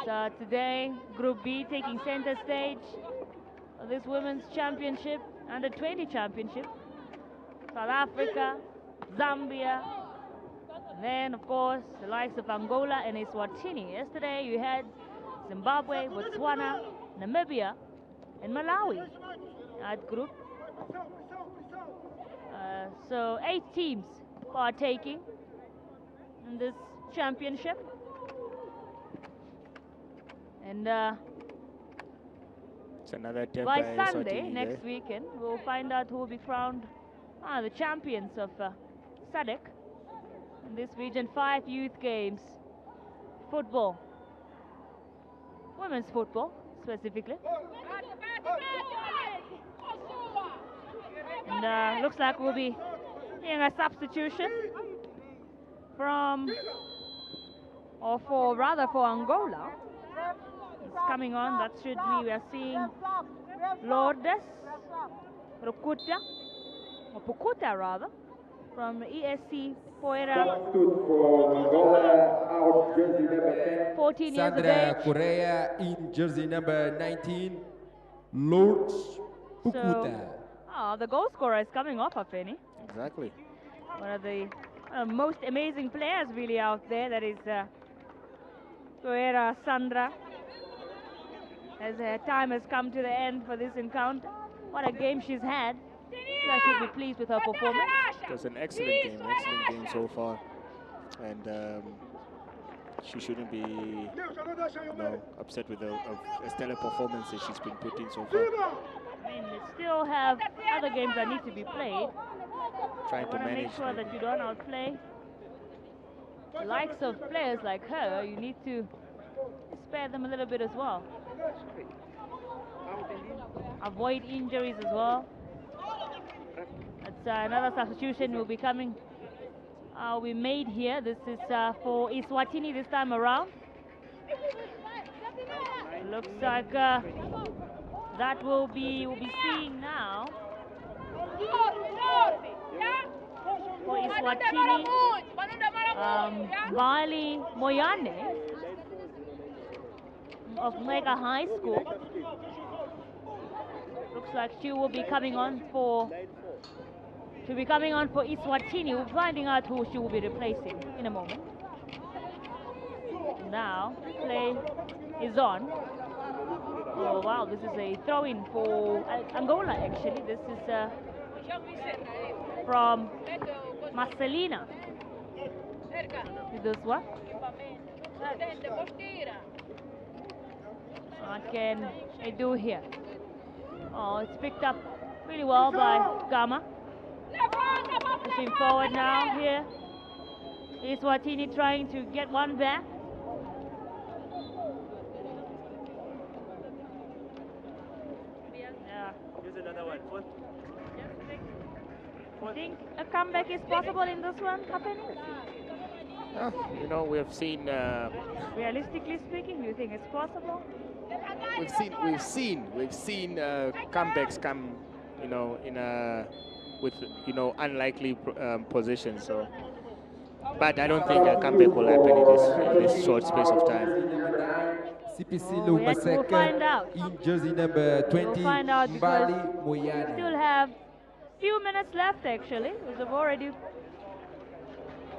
So today, Group B taking center stage for this women's championship, under 20 championship. South Africa, Zambia, then of course the likes of Angola and Eswatini. Yesterday you had Zimbabwe, Botswana, Namibia, and Malawi at group. So 8 teams partaking in this championship. And It's another attempt by by Sunday, Eswatini next there. weekend, we'll find out who will be crowned the champions of SADC in this Region 5 Youth Games football. Women's football, specifically. And looks like we'll be seeing a substitution for Angola. It's coming on. That should be, we are seeing Lourdes Rukuta, or Pukuta rather, from ESC Poeira. 14 years of Sandra age. Correa in jersey number 19, Lourdes Pukuta. So, the goal scorer is coming off, Afeni. Exactly. One of the most amazing players really out there. That is Poeira Sandra. As her time has come to the end for this encounter. What a game she's had. I should be pleased with her performance. It was an excellent game so far. And she shouldn't be upset with the stellar performance that she's been putting so far. I mean, they still have other games that need to be played. Trying to manage. Make sure that you don't outplay the likes of players like her. You need to spare them a little bit as well. Avoid injuries as well. That's another substitution will be coming. We made here. This is for Eswatini this time around. Looks like that we'll be seeing now. For Eswatini, Bali Moyane of Mega High School. Looks like she will be coming on for Eswatini. We're finding out who she will be replacing in a moment. Now play is on. Oh wow, this is a throw-in for Angola actually. This is from Marcelina. This one. What can I do here? Oh, it's picked up really well by Gama. Pushing forward now here. Eswatini trying to get one back. Yeah. Here's another one. I think a comeback is possible in this one, Kapeni? You know, we have seen. Realistically speaking, do you think it's possible? We've seen comebacks come, you know, with unlikely positions. So, but I don't think a comeback will happen in this short space of time. CPC We'll Lumaseka find out. in jersey number 20, We'll find out because Mbali we Moyane. still have few minutes left actually. We've already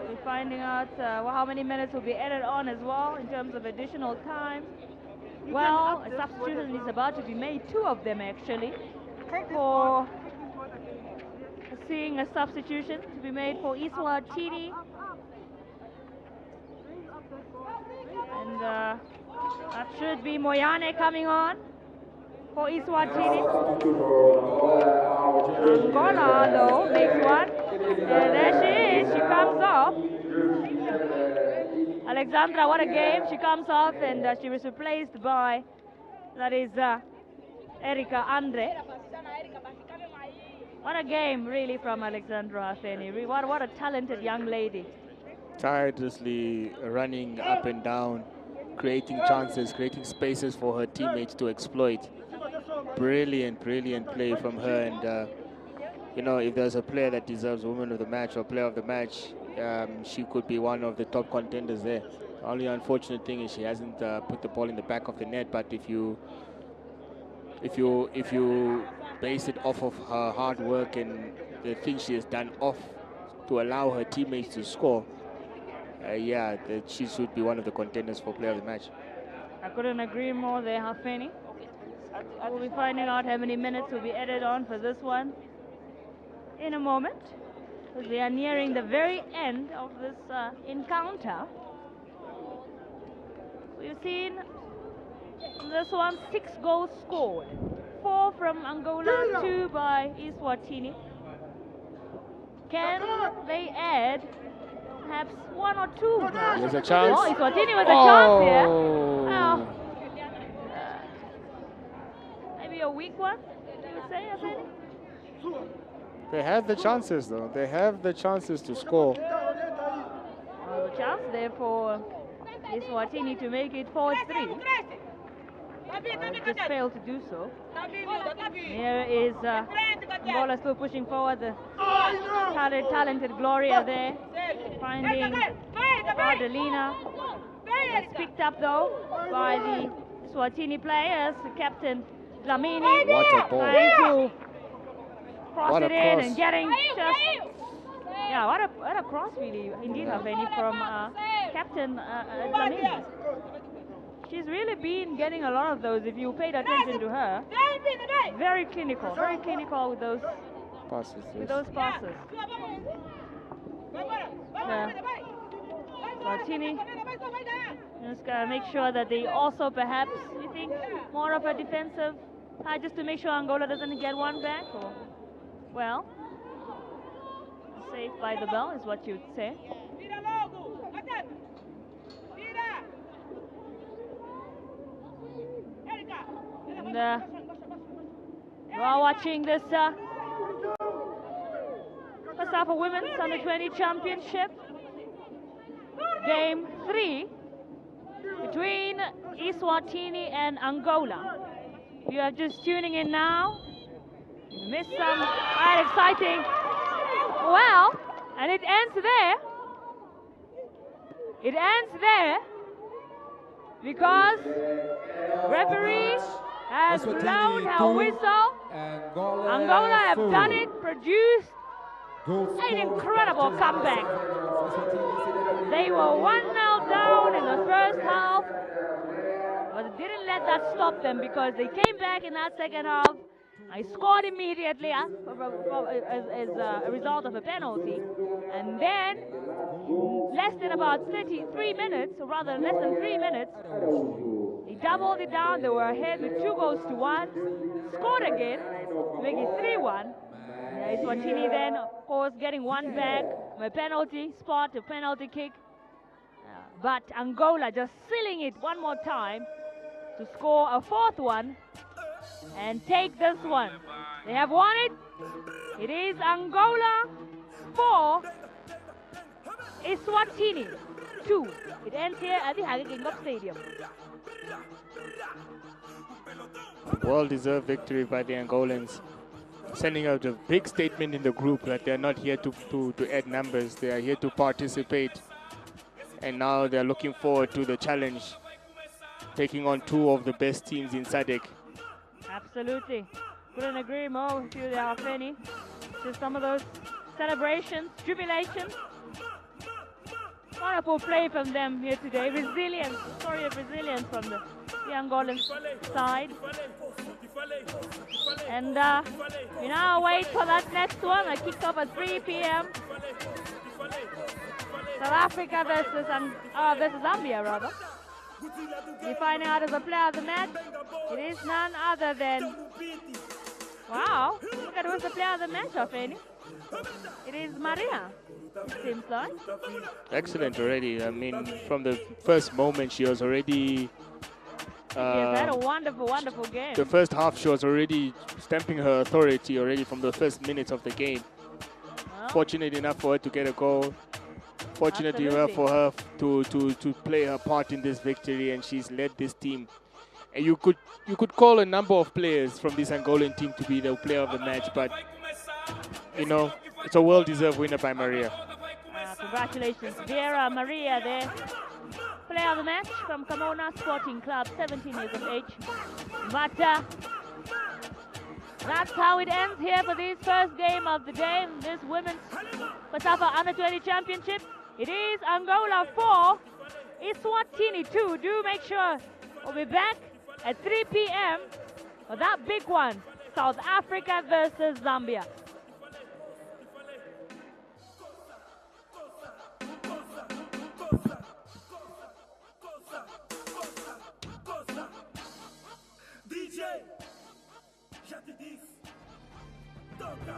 we're finding out how many minutes will be added on as well in terms of additional time. Well, a substitution is about to be made, 2 of them actually, for seeing a substitution to be made for Eswatini. And that should be Moyane coming on for Eswatini. Angola though makes one. And there she is, she comes off. Alexandra, what a game. She comes off and she was replaced by, that is Erika Andre. What a game really from Alexandra Afeni. What a talented young lady. Tirelessly running up and down, creating chances, creating spaces for her teammates to exploit. Brilliant play from her. And you know, if there's a player that deserves Woman of the Match or Player of the Match, she could be one of the top contenders there. The only unfortunate thing is she hasn't put the ball in the back of the net. But if you base it off of her hard work and the things she has done off to allow her teammates to score, yeah, she should be one of the contenders for Player of the Match. I couldn't agree more there, Hafeni. We'll be finding out how many minutes will be added on for this one in a moment, because we are nearing the very end of this encounter. We've seen this one 6 goals scored, 4 from Angola, 2 by Eswatini. Can they add perhaps 1 or 2 goals? There's a chance. Oh, Eswatini with a chance here. Oh. Maybe a weak one, you would say, Hafeni? They have the chances, though. They have the chances to score. Well, the chance there for Eswatini to make it 4-3. Just failed to do so. Here is Angola still pushing forward. The talented Gloria there, finding Adelina. It's picked up though by the Eswatini players. The captain Dlamini What a ball. trying to cross What a it in cross. and getting just, yeah, what a cross really indeed, Hafeni, from Captain Dlamini. She's really been getting a lot of those if you paid attention to her. Very clinical with those Passes, yes. passes. Martini just gotta make sure that they also perhaps, you think, more of a defensive just to make sure Angola doesn't get one back, or, well, safe by the bell is what you'd say. And you are watching this COSAFA Women's Under-20 Championship, Game 3 between Eswatini and Angola. If you are just tuning in now, you missed some quite exciting. Well, and it ends there. It ends there because referee has blown her whistle. Angola have done it, produced an incredible comeback. They were 1-0 down in the first half, but it didn't let that stop them because they came back in that second half. I scored immediately as a result of a penalty, and then less than about 33 minutes, or rather less than 3 minutes, they doubled it down. They were ahead with 2-1, scored again, make it 3-1. Eswatini then, of course, getting one back, a penalty spot, a penalty kick. But Angola just sealing it one more time to score a fourth one and take this one. They have won it. It is Angola 4, Eswatini 2. It ends here at the Kickoff Stadium. Well-deserved victory by the Angolans, sending out a big statement in the group that they're not here to add numbers, they are here to participate. And now they're looking forward to the challenge, taking on two of the best teams in SADC. Absolutely. Couldn't agree more with you there, Feni. Just some of those celebrations, jubilations. Wonderful play from them here today. Resilience, story of resilience from the Angolan side. And we now wait for that next one, a kick-off at 3 p.m. South Africa versus Zambia, rather. Defining out as a player of the match, it is none other than... Wow, look at who's the player of the match, Feni. It is Maria, it seems like. Excellent already. I mean, from the first moment, she was already... She has had a wonderful, wonderful game. The first half, she was already stamping her authority already from the first minutes of the game. Well, fortunate enough for her to get a goal. Fortunate enough for her to play her part in this victory, and she's led this team. And you could call a number of players from this Angolan team to be the player of the match, but you know, it's a well-deserved winner by Maria. Congratulations, Vera Maria there. Player of the match from Kamona Sporting Club, 17 years of age. But that's how it ends here for this first game of the day, this women's COSAFA Under-20 Championship. It is Angola 4, Eswatini 2. Do make sure we'll be back at 3 p.m. for that big one, South Africa versus Zambia. DJ, já te disse, toca.